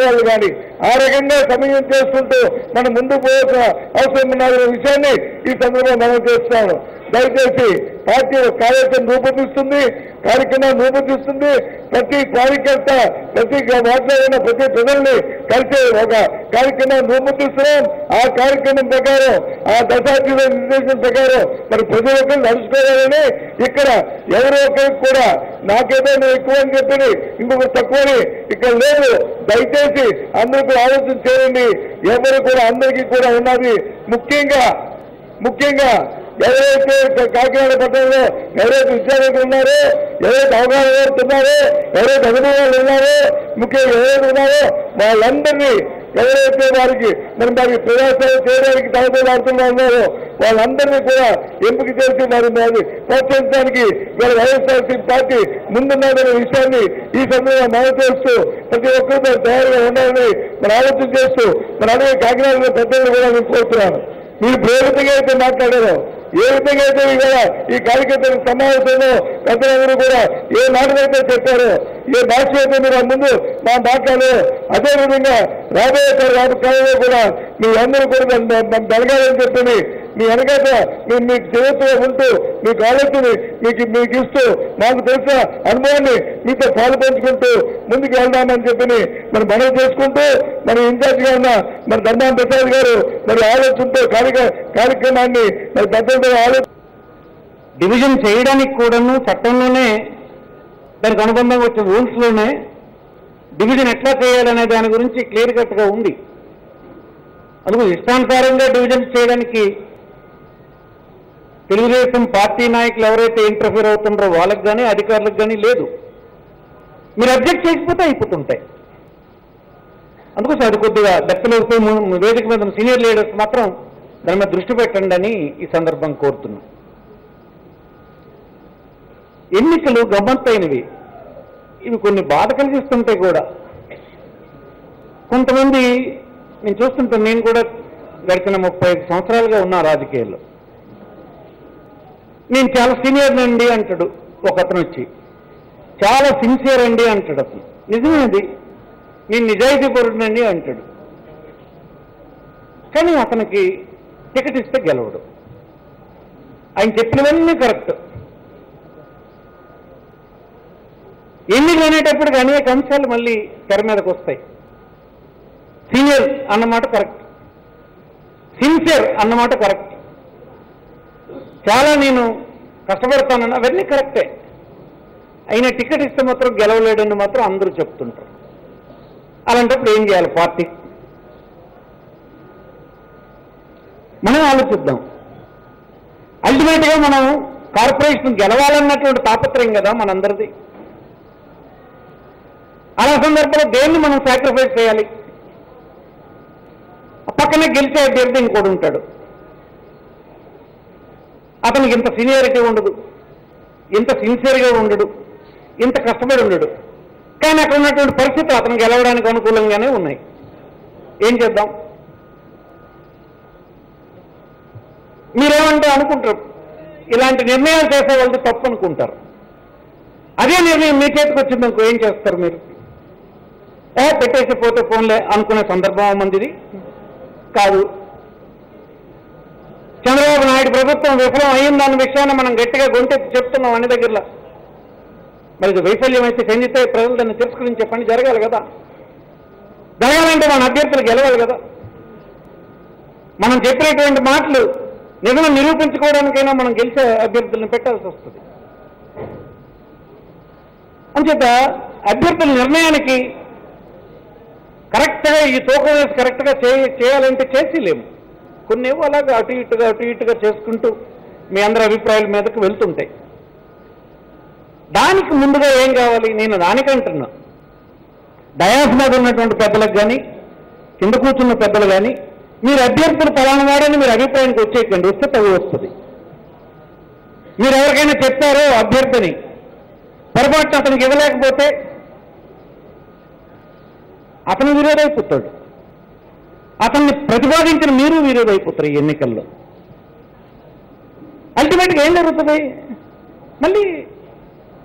వాళ్ళు కానీ ఆ రకంగా సమన్వయం చేసుకుంటూ మనం ముందుకు పోవాల్సిన అవసరం ఉన్నదనే విషయాన్ని ఈ సందర్భంగా మనం చేస్తున్నాను. దయచేసి పార్టీ కార్యక్రమం రూపొందిస్తుంది, కార్యక్రమాన్ని రూపొందిస్తుంది. ప్రతి కార్యకర్త ప్రతి వాటిలో ఉన్న ప్రతి ప్రజల్ని కలిసే ఒక కార్యక్రమాన్ని రూపొందిస్తున్నాం. ఆ కార్యక్రమం ప్రకారం, ఆ దశాబ్ద నిర్దేశం ప్రకారం మరి ప్రజలకు నడుచుకోవాలని ఇక్కడ ఎవరో ఒకరికి కూడా నాకేదో నేను ఎక్కువ అని చెప్పి ఇంకొక తక్కువని ఇక్కడ లేదు. దయచేసి అందరికీ ఆలోచన చేయండి. ఎవరు కూడా అందరికీ కూడా ఉన్నది ముఖ్యంగా ఎవరైతే కాకినాడ పట్టణంలో ఎవరైతే విద్యార్థులు ఉన్నారో, ఎవరైతే అవగాహన ఉన్నారో, ఎవరైతే అనుభవాలు ఉన్నారో, ముఖ్యంగా ఎవరైతే ఉన్నారో వాళ్ళందరినీ ఎవరైతే వారికి ప్రజాసేవ చేయడానికి తహసీల్దారుతున్నారో వాళ్ళందరినీ కూడా ఎంపిక చేసి వారిని ప్రోత్సహించడానికి ఇవాళ వైఎస్ఆర్సీ పార్టీ ముందున్నదనే విషయాన్ని ఈ సమయంలో మనం చేస్తూ ప్రతి ఒక్కరితో తయారుగా ఉండాలని మనం ఆలోచన చేస్తూ మన అలాగే కాకినాడలో పెద్దలు కూడా నేను కోరుతున్నాను. మీరు ఏ విధంగా అయితే మాట్లాడారో, ఏ విధంగా అయితే ఇవాళ ఈ కార్యకర్తల సమావేశంలో పెద్దలందరూ కూడా ఏ మాటలైతే చెప్పారో, ఏ భాష అయితే మీరు ముందు మాట్లాడారో అదేవిధంగా రాబోయే కాలంలో కూడా మీ అందరూ కూడా జరగాలని చెప్పి మీ వెనకాల మీకు చేతుగా ఉంటూ మీకు ఆలోచన మీకు ఇస్తూ నాకు తెలిసిన అనుభవాన్ని మీతో పాలు పంచుకుంటూ ముందుకు వెళ్దామని చెప్పి మనం మనవి చేసుకుంటూ మన ఇన్ఛార్జిగా ఉన్న మన ధర్మాన ప్రసాద్ గారు మరి ఆలోచనతో కార్యక్రమాన్ని మరి పెద్దలతో డివిజన్ చేయడానికి కూడాను చట్టంలోనే దానికి అనుబంధంగా వచ్చే రూల్స్లోనే డివిజన్ ఎట్లా చేయాలనే దాని గురించి క్లియర్ కట్గా ఉంది. అందుకు ఇష్టానుసారంగా డివిజన్ చేయడానికి తెలుగుదేశం పార్టీ నాయకులు ఎవరైతే ఇంటర్ఫీర్ అవుతుంటారో వాళ్ళకి కానీ అధికారులకు కానీ లేదు. మీరు అబ్జెక్ట్ చేయకపోతే అయిపోతుంటాయి. అందుకోసం అది కొద్దిగా దక్కలేకపోతే వేదిక మీద సీనియర్ లీడర్స్ మాత్రం దాని మీద దృష్టి పెట్టండి అని ఈ సందర్భం కోరుతున్నాం. ఎన్నికలు గమ్మత్తైనవి, ఇవి కొన్ని బాధ కలిగిస్తుంటే కూడా కొంతమంది నేను చూస్తుంటాను. నేను కూడా గడిచిన 35 సంవత్సరాలుగా ఉన్నా రాజకీయాల్లో. నేను చాలా సీనియర్ అండి అంటాడు ఒకతను వచ్చి, చాలా సిన్సియర్ అండి అంటాడు అతను. నిజమేది, నేను నిజాయితీపరుడినండి అంటాడు. కానీ అతనికి టికెట్ ఇస్తే గెలవడు. ఆయన చెప్పినవన్నీ కరెక్ట్. ఎన్నికలు అనేటప్పటికి అనేక అంశాలు మళ్ళీ తెర మీదకి వస్తాయి. సీనియర్ అన్నమాట కరెక్ట్, సిన్సియర్ అన్నమాట కరెక్ట్, చాలా నేను కష్టపడతానన్న అవన్నీ కరెక్టే. అయినా టికెట్ ఇస్తే మాత్రం గెలవలేడని మాత్రం అందరూ చెప్తుంటారు. అలాంటప్పుడు ఏం చేయాలి పార్టీ? మనం ఆలోచిద్దాం. అల్టిమేట్గా మనం కార్పొరేషన్ గెలవాలన్నటువంటి తాపత్రయం కదా మనందరిది. అలా సందర్భంలో దేన్ని మనం సాక్రిఫైస్ చేయాలి? పక్కనే గెలిచే అభ్యర్థి ఇంకోటి ఉంటాడు. అతనికి ఇంత సీనియారిటీ ఉండదు, ఇంత సిన్సియర్గా ఉండడు, ఇంత కష్టపడి ఉండడు. కానీ అక్కడ ఉన్నటువంటి పరిస్థితులు అతను గెలవడానికి అనుకూలంగానే ఉన్నాయి. ఏం చేద్దాం? మీరేమంటే అనుకుంటారు, ఇలాంటి నిర్ణయాలు చేసే వాళ్ళు తప్పు అనుకుంటారు. అదే నిర్ణయం మీ చేతికి వచ్చిందనుకో ఏం చేస్తారు మీరు? పెట్టేసి పోతే ఫోన్లే అనుకునే సందర్భం మందిది కాదు. చంద్రబాబు నాయుడు ప్రభుత్వం విఫలం అయ్యిందన్న విషయాన్ని మనం గట్టిగా గొంతెత్తి చెప్తున్నాం అన్ని దగ్గరలో. మరి ఇది వైఫల్యం అయితే చెందితే ప్రజలు దాన్ని తిరస్కరించే పని జరగాలి కదా. జరగాలంటే మన అభ్యర్థులు గెలవాలి కదా. మనం చెప్పినటువంటి మాటలు నిజంగా నిరూపించుకోవడానికైనా మనం గెలిచే అభ్యర్థులను పెట్టాల్సి వస్తుంది. అంచేత అభ్యర్థుల నిర్ణయానికి కరెక్ట్గా ఈ తూకం వేసి కరెక్ట్గా చేయాలంటే చేసేలేము. కొన్ని అలాగా అటు ఇటుగా చేసుకుంటూ మీ అందరి అభిప్రాయాల మీదకు వెళ్తుంటాయి. దానికి ముందుగా ఏం కావాలి? నేను దానికంటున్నా, డయాస్ మీద ఉన్నటువంటి పెద్దలకు కానీ కింద కూర్చున్న పెద్దలు కానీ మీరు అభ్యర్థులు పలానా వాడని మీరు అభిప్రాయానికి వచ్చేయకండి. వస్తే తగు వస్తుంది. మీరు ఎవరికైనా చెప్పారో అభ్యర్థిని పొరపాటున అతనికి ఇవ్వలేకపోతే అతను విరోధైపోతాడు. అతన్ని ప్రతిపాదించిన మీరు విరోధైపోతారు. ఈ ఎన్నికల్లో అల్టిమేట్గా ఏం జరుగుతుంది? మళ్ళీ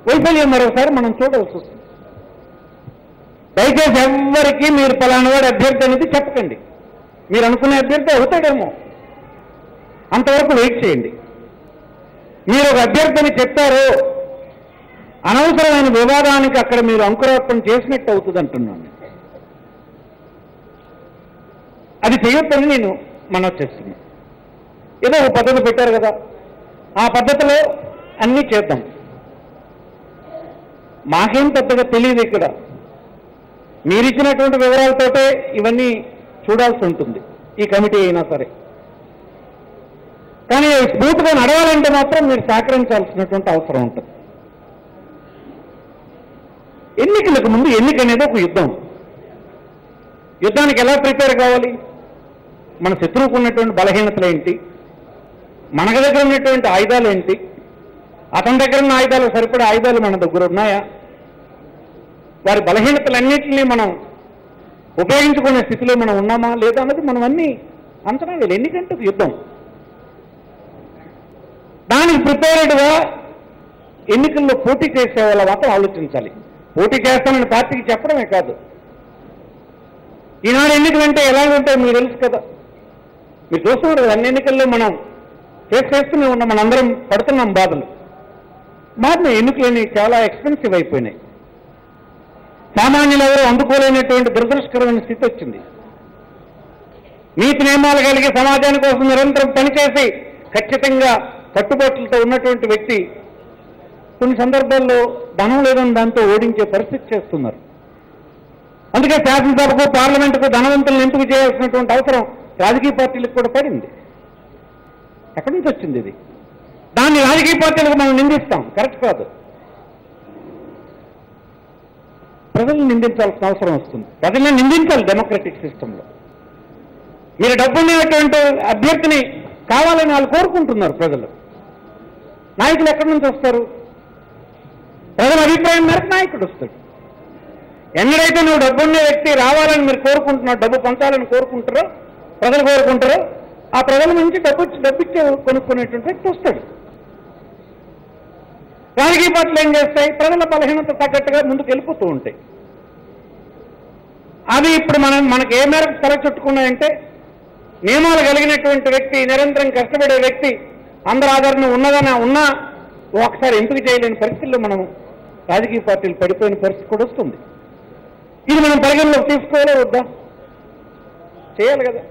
వైఫల్యం మరోసారి మనం చూడాల్సి వస్తుంది. దయచేసి ఎవ్వరికీ మీరు పలానావాడు అభ్యర్థి అనేది చెప్పకండి. మీరు అనుకునే అభ్యర్థి అవుతాడేమో, అంతవరకు వెయిట్ చేయండి. మీరు ఒక అభ్యర్థిని చెప్పారో అనవసరమైన వివాదానికి అక్కడ మీరు అంకురార్పణ చేసినట్టు అవుతుంది అంటున్నాను. అది చేయొద్దని నేను మనవి చేస్తున్నాను. ఏదో ఒక పద్ధతి పెట్టారు కదా, ఆ పద్ధతిలో అన్నీ చేద్దాం. మాకేం పెద్దగా తెలియదు. ఇక్కడ మీరిచ్చినటువంటి వివరాలతోటే ఇవన్నీ చూడాల్సి ఉంటుంది. ఈ కమిటీ అయినా సరే కానీ స్మూత్గా నడవాలంటే మాత్రం మీరు సహకరించాల్సినటువంటి అవసరం ఉంటుంది. ఎన్నికలకు ముందు ఎన్నిక అనేది ఒక యుద్ధం. యుద్ధానికి ఎలా ప్రిపేర్ కావాలి? మన శత్రువుకు ఉన్నటువంటి బలహీనతలు ఏంటి, మన దగ్గర ఉన్నటువంటి ఆయుధాలు ఏంటి, అతని దగ్గర ఉన్న ఆయుధాలు సరిపడే ఆయుధాలు మన దగ్గర ఉన్నాయా, వారి బలహీనతలన్నింటినీ మనం ఉపయోగించుకునే స్థితిలో మనం ఉన్నామా లేదా అన్నది మనం అన్నీ అంచనా వేయాలి. ఎన్నికంటే ఒక యుద్ధం. దానికి ప్రిపేర్డ్గా ఎన్నికల్లో పోటీ చేసే వాళ్ళ మాత్రం ఆలోచించాలి. పోటీ చేస్తానని పార్టీకి చెప్పడమే కాదు. ఈనాడు ఎన్నికలంటే ఎలాగంటే మీకు తెలుసు కదా, మీరు చూస్తున్నారు కదా, అన్ని ఎన్నికల్లో మనం చేస్తూనే ఉన్నాం, మనందరం పడుతున్నాం బాధలు. మాత్రం ఎన్నికలని చాలా ఎక్స్పెన్సివ్ అయిపోయినాయి. సామాన్యులు ఎవరు అందుకోలేనటువంటి దురదృష్టకరమైన స్థితి వచ్చింది. నీతి నియమాలు కలిగి సమాజాని కోసం నిరంతరం పనిచేసి ఖచ్చితంగా కట్టుబాట్లతో ఉన్నటువంటి వ్యక్తి కొన్ని సందర్భాల్లో ధనం లేదని దాంతో ఓడించే పరిస్థితి చేస్తున్నారు. అందుకే శాసనసభకు పార్లమెంటుకు ధనవంతులను ఎంపిక చేయాల్సినటువంటి అవసరం రాజకీయ పార్టీలకు కూడా పడింది. ఎక్కడి నుంచి వచ్చింది ఇది? దాన్ని రాజకీయ పార్టీలకు మనం నిందిస్తాం, కరెక్ట్ కాదు. ప్రజల్ని నిందించాల్సిన అవసరం వస్తుంది. ప్రజల్ని నిందించాలి డెమోక్రటిక్ సిస్టంలో. మీరు డబ్బున్నటువంటి అభ్యర్థిని కావాలని వాళ్ళు కోరుకుంటున్నారు ప్రజలు. నాయకులు ఎక్కడి నుంచి వస్తారు? ప్రజల అభిప్రాయం మేరకు నాయకుడు వస్తాడు. ఎన్నడైతే నువ్వు డబ్బున్న వ్యక్తి రావాలని మీరు కోరుకుంటున్నావు, డబ్బు పంచాలని కోరుకుంటారో, ప్రజలు కోరుకుంటారో, ఆ ప్రజల నుంచి డబ్బిచ్చే కొనుక్కునేటువంటి వ్యక్తి వస్తాడు. రాజకీయ పార్టీలు ఏం చేస్తాయి? ప్రజల బలహీనత తగ్గట్టుగా ముందుకు వెళ్ళిపోతూ ఉంటాయి. అది ఇప్పుడు మనకి ఏ మేరకు తల చుట్టుకున్నాయంటే, నియమాలు కలిగినటువంటి వ్యక్తి, నిరంతరం కష్టపడే వ్యక్తి, అందరి ఆదరణ ఉన్నా ఒకసారి ఎంపిక చేయలేని పరిస్థితుల్లో మనం రాజకీయ పార్టీలు పడిపోయిన పరిస్థితి కూడా వస్తుంది. ఇది మనం పరిగణలోకి తీసుకోవాలో వద్దా? చేయాలి కదా.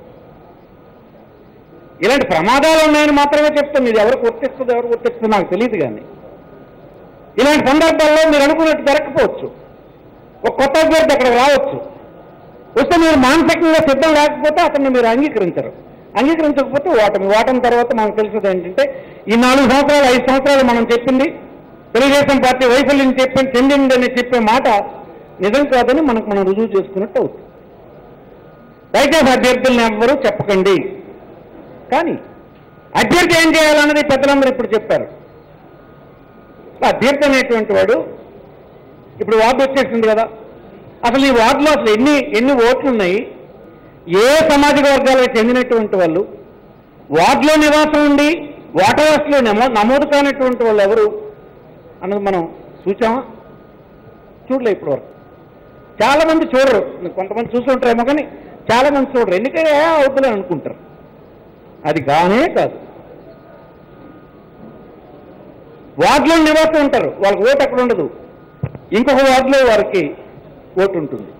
ఇలాంటి ప్రమాదాలు ఉన్నాయని మాత్రమే చెప్తాను. ఇది ఎవరికి వర్తిస్తుందో నాకు తెలియదు. కానీ ఇలాంటి సందర్భాల్లో మీరు అనుకున్నట్టు జరగకపోవచ్చు. ఒక కొత్త అభ్యర్థి అక్కడ రావచ్చు. వస్తే మీరు మానసికంగా సిద్ధం లేకపోతే అతన్ని మీరు అంగీకరించరు. అంగీకరించకపోతే ఓటమి తర్వాత మనకు తెలిసేది ఏంటంటే, ఈ 4 సంవత్సరాలు 5 సంవత్సరాలు మనం చెప్పింది తెలుగుదేశం పార్టీ వైఫల్యం చెందిందని చెప్పే మాట నిజం కాదని మనం రుజువు చేసుకున్నట్టు అవుతుంది. దయచేసి అభ్యర్థులను ఎవ్వరూ చెప్పకండి. కానీ అభ్యర్థి ఏం చేయాలన్నది పెద్దలందరూ ఇప్పుడు చెప్పారు. అభ్యర్థి అనేటువంటి వాడు ఇప్పుడు వార్డు వచ్చేసింది కదా, అసలు ఈ వార్డులో అసలు ఎన్ని ఓట్లు ఉన్నాయి, ఏ సామాజిక వర్గాలకు చెందినటువంటి వాళ్ళు, వార్డులో నివాసం ఉండి ఓటర్స్లో నమోదు కానటువంటి వాళ్ళు ఎవరు అన్నది మనం చూసామా? చూడలే ఇప్పటి వరకు. చాలా మంది చూడరు. కొంతమంది చూస్తుంటారేమో కానీ చాలా మంది చూడరు. ఎందుకంటే అవుతుందని అనుకుంటారు. అది కానే కాదు. వార్డులో నివాసం ఉంటారు, వాళ్ళకి ఓటు ఎక్కడ ఉండదు. ఇంకొక వార్డులో వారికి ఓటు ఉంటుంది.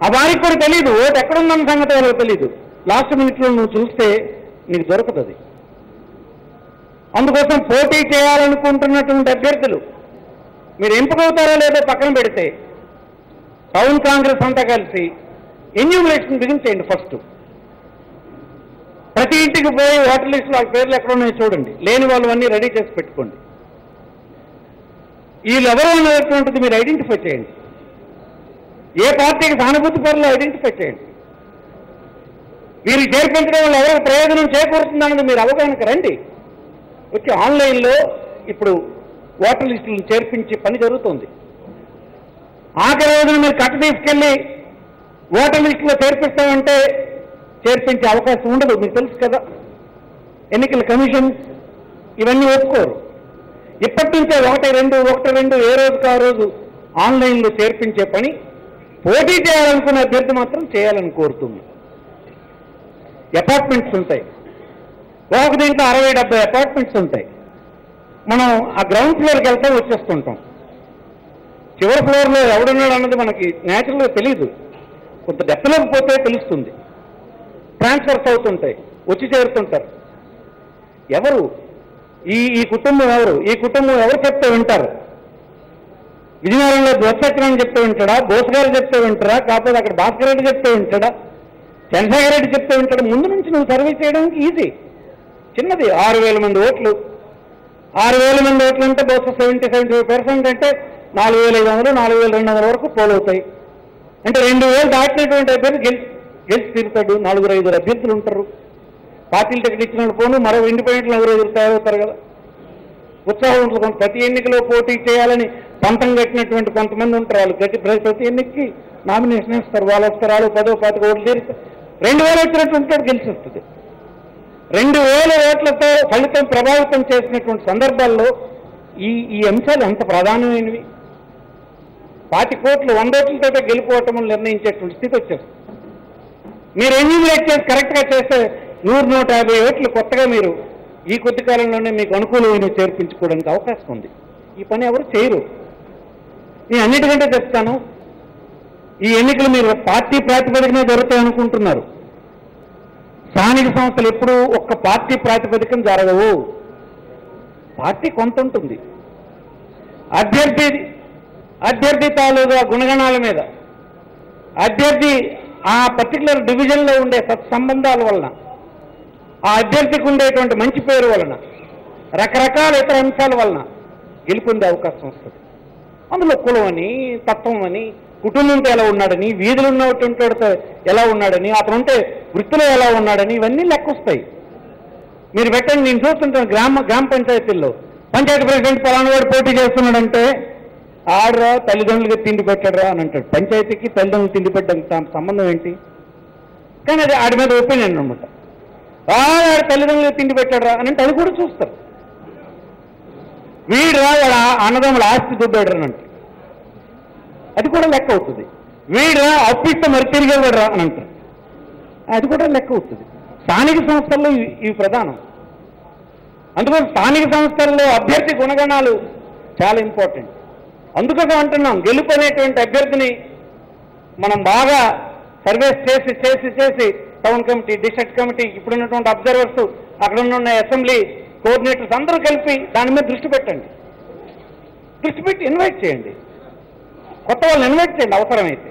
ఆ వారికి కూడా తెలియదు ఓటు ఎక్కడుందన్న సంగతి వాళ్ళకి తెలియదు. లాస్ట్ మినిట్లో నువ్వు చూస్తే నీకు దొరకదు. అందుకోసం పోటీ చేయాలనుకుంటున్నటువంటి అభ్యర్థులు మీరు ఎంపికవుతారో లేదో పక్కన పెడితే టౌన్ కాంగ్రెస్ అంతా కలిసి ఎన్యూమరేషన్ బిగించేయండి. ఫస్ట్ ప్రతి ఇంటికి పోయి ఓటర్ లిస్టులో వాళ్ళ పేర్లు ఎక్కడ ఉన్నాయో చూడండి. లేని వాళ్ళు అన్నీ రెడీ చేసి పెట్టుకోండి. వీళ్ళు ఎవరు అనేటువంటిది మీరు ఐడెంటిఫై చేయండి. ఏ పార్టీకి సానుభూతి పరులు ఐడెంటిఫై చేయండి. వీరికి చేర్పించడం వల్ల ఎవరికి ప్రయోజనం చేకూరుతుందన్నది మీరు అవగాహనకు రండి. వచ్చి ఆన్లైన్లో ఇప్పుడు ఓటర్ లిస్టులను చేర్పించే పని జరుగుతుంది. ఆఖరి రోజున మీరు కట్ట తీసుకెళ్ళి ఓటర్ లిస్టులో చేర్పిస్తామంటే చేర్పించే అవకాశం ఉండదు. మీకు తెలుసు కదా, ఎన్నికల కమిషన్ ఇవన్నీ ఒప్పుకోరు. ఇప్పటి నుంచే 1-2 ఏ రోజుకు ఆ రోజు ఆన్లైన్లో చేర్పించే పని పోటీ చేయాలనుకున్న అభ్యర్థి మాత్రం చేయాలని కోరుతుంది. అపార్ట్మెంట్స్ ఉంటాయి, ఒక దీంట్లో 60-70 అపార్ట్మెంట్స్ ఉంటాయి. మనం ఆ గ్రౌండ్ ఫ్లోర్కి వెళ్తే వచ్చేస్తుంటాం. చివరి ఫ్లోర్లో ఎవడున్నాడు అన్నది మనకి న్యాచురల్గా తెలియదు. కొంత డెప్త్లోకి పోతే తెలుస్తుంది. ట్రాన్స్ఫర్స్ అవుతుంటాయి, వచ్చి చేరుతుంటారు. ఎవరు ఈ కుటుంబం ఎవరు? ఈ కుటుంబం ఎవరు చెప్తే వింటారు? విజయనగరంలో ధ్వజసత్యం చెప్తే వింటాడా? బోస్ గారు చెప్తే వింటారా? కాకపోతే అక్కడ భాస్కర్ రెడ్డి చెప్తే వింటాడా? చంద్రశేఖర్ రెడ్డి చెప్తే వింటాడా? ముందు నుంచి నువ్వు సర్వీస్ చేయడానికి ఈజీ. చిన్నది 6,000 మంది ఓట్లు. 6,000 మంది ఓట్లు అంటే బహుశా 70-75% అంటే 4,500 4,200 వరకు పోలవుతాయి. అంటే 2,000 దాటినటువంటి అభ్యర్థి గెలిచి తీరుతాడు. 4-5 అభ్యర్థులు ఉంటారు. పార్టీలు టికెట్ ఇచ్చిన పోను మరో ఇండిపెండెంట్లు 4-5 తయారవుతారు కదా. ఉత్సాహం ఉంటుంది. ప్రతి ఎన్నికలో పోటీ చేయాలని పంతం కట్టినటువంటి కొంతమంది ఉంటారు. వాళ్ళు ప్రతి ఎన్నికకి నామినేషన్ ఇస్తారు. వాళ్ళు వస్తారు, 10-15 ఓట్లు తీరుతారు. 2,000 వచ్చినట్టు ఉంటాడు, గెలిచి వస్తుంది. 2,000 ఓట్లతో ఫలితం ప్రభావితం చేసినటువంటి సందర్భాల్లో ఈ అంశాలు ఎంత ప్రధానమైనవి. 20 కోట్లు 100 ఓట్లతో గెలిపోవటం నిర్ణయించేటువంటి స్థితి వచ్చేస్తుంది. మీరు ఎన్యూమినేట్ చేసి కరెక్ట్గా చేస్తే 100-150 ఓట్లు కొత్తగా మీరు ఈ కొద్ది కాలంలోనే మీకు అనుకూలమైన చేర్పించుకోవడానికి అవకాశం ఉంది. ఈ పని ఎవరు చేయరు. నేను అన్నిటికంటే చెప్తాను, ఈ ఎన్నికలు మీరు పార్టీ ప్రాతిపదికనే జరుగుతాయనుకుంటున్నారు. స్థానిక సంస్థలు ఎప్పుడూ ఒక్క పార్టీ ప్రాతిపదికన జరగవు. పార్టీ కొంత ఉంటుంది. అభ్యర్థి తాలూగా గుణగణాల మీద, అభ్యర్థి ఆ పర్టికులర్ డివిజన్లో ఉండే సత్సంబంధాల వలన, ఆ అభ్యర్థికి ఉండేటువంటి మంచి పేరు వలన, రకరకాల ఇతర అంశాల వలన గెలుపొందే అవకాశం వస్తుంది. అందులో కులం అని, తత్వం అని, కుటుంబంతో ఎలా ఉన్నాడని, వీధులు ఉన్నటువంటి ఎలా ఉన్నాడని, అతను ఉంటే వృత్తిలో ఎలా ఉన్నాడని, ఇవన్నీ లెక్కొస్తాయి. మీరు పెట్టండి, నేను చూస్తుంటాను గ్రామ పంచాయతీల్లో పంచాయతీ ప్రెసిడెంట్ పలానావాడు పోటీ చేస్తున్నాడంటే ఆడరా తల్లిదండ్రులకి తిండి పెట్టడరా అని అంటాడు. పంచాయతీకి తల్లిదండ్రులు తిండి పెట్టడానికి సంబంధం ఏంటి? కానీ అది ఆడి మీద ఒపీనియన్ అనమాట. ఆడ తల్లిదండ్రులకి తిండి పెట్టడరా అని అంటే అది కూడా చూస్తారు. వీడురా వాడు అన్నదమ్ముడు ఆస్తి దుడ్డాడు అని అంటే అది కూడా లెక్క అవుతుంది. వీడురా అప్పిస్తే మరి తిరిగేవాడురా అని అంటారు, అది కూడా లెక్క అవుతుంది. స్థానిక సంస్థల్లో ఇవి ప్రధానం. అందుకని స్థానిక సంస్థల్లో అభ్యర్థి గుణగణాలు చాలా ఇంపార్టెంట్. అందుకోసం అంటున్నాం, గెలుపు అనేటువంటి అభ్యర్థిని మనం బాగా సర్వేస్ చేసి టౌన్ కమిటీ, డిస్ట్రిక్ట్ కమిటీ, ఇప్పుడున్నటువంటి అబ్జర్వర్స్, అక్కడ ఉన్న అసెంబ్లీ కోఆర్డినేటర్స్ అందరూ కలిపి దాని మీద దృష్టి పెట్టండి. దృష్టి పెట్టి ఇన్వైట్ చేయండి. కొత్త వాళ్ళని ఇన్వైట్ చేయండి అవసరమైతే.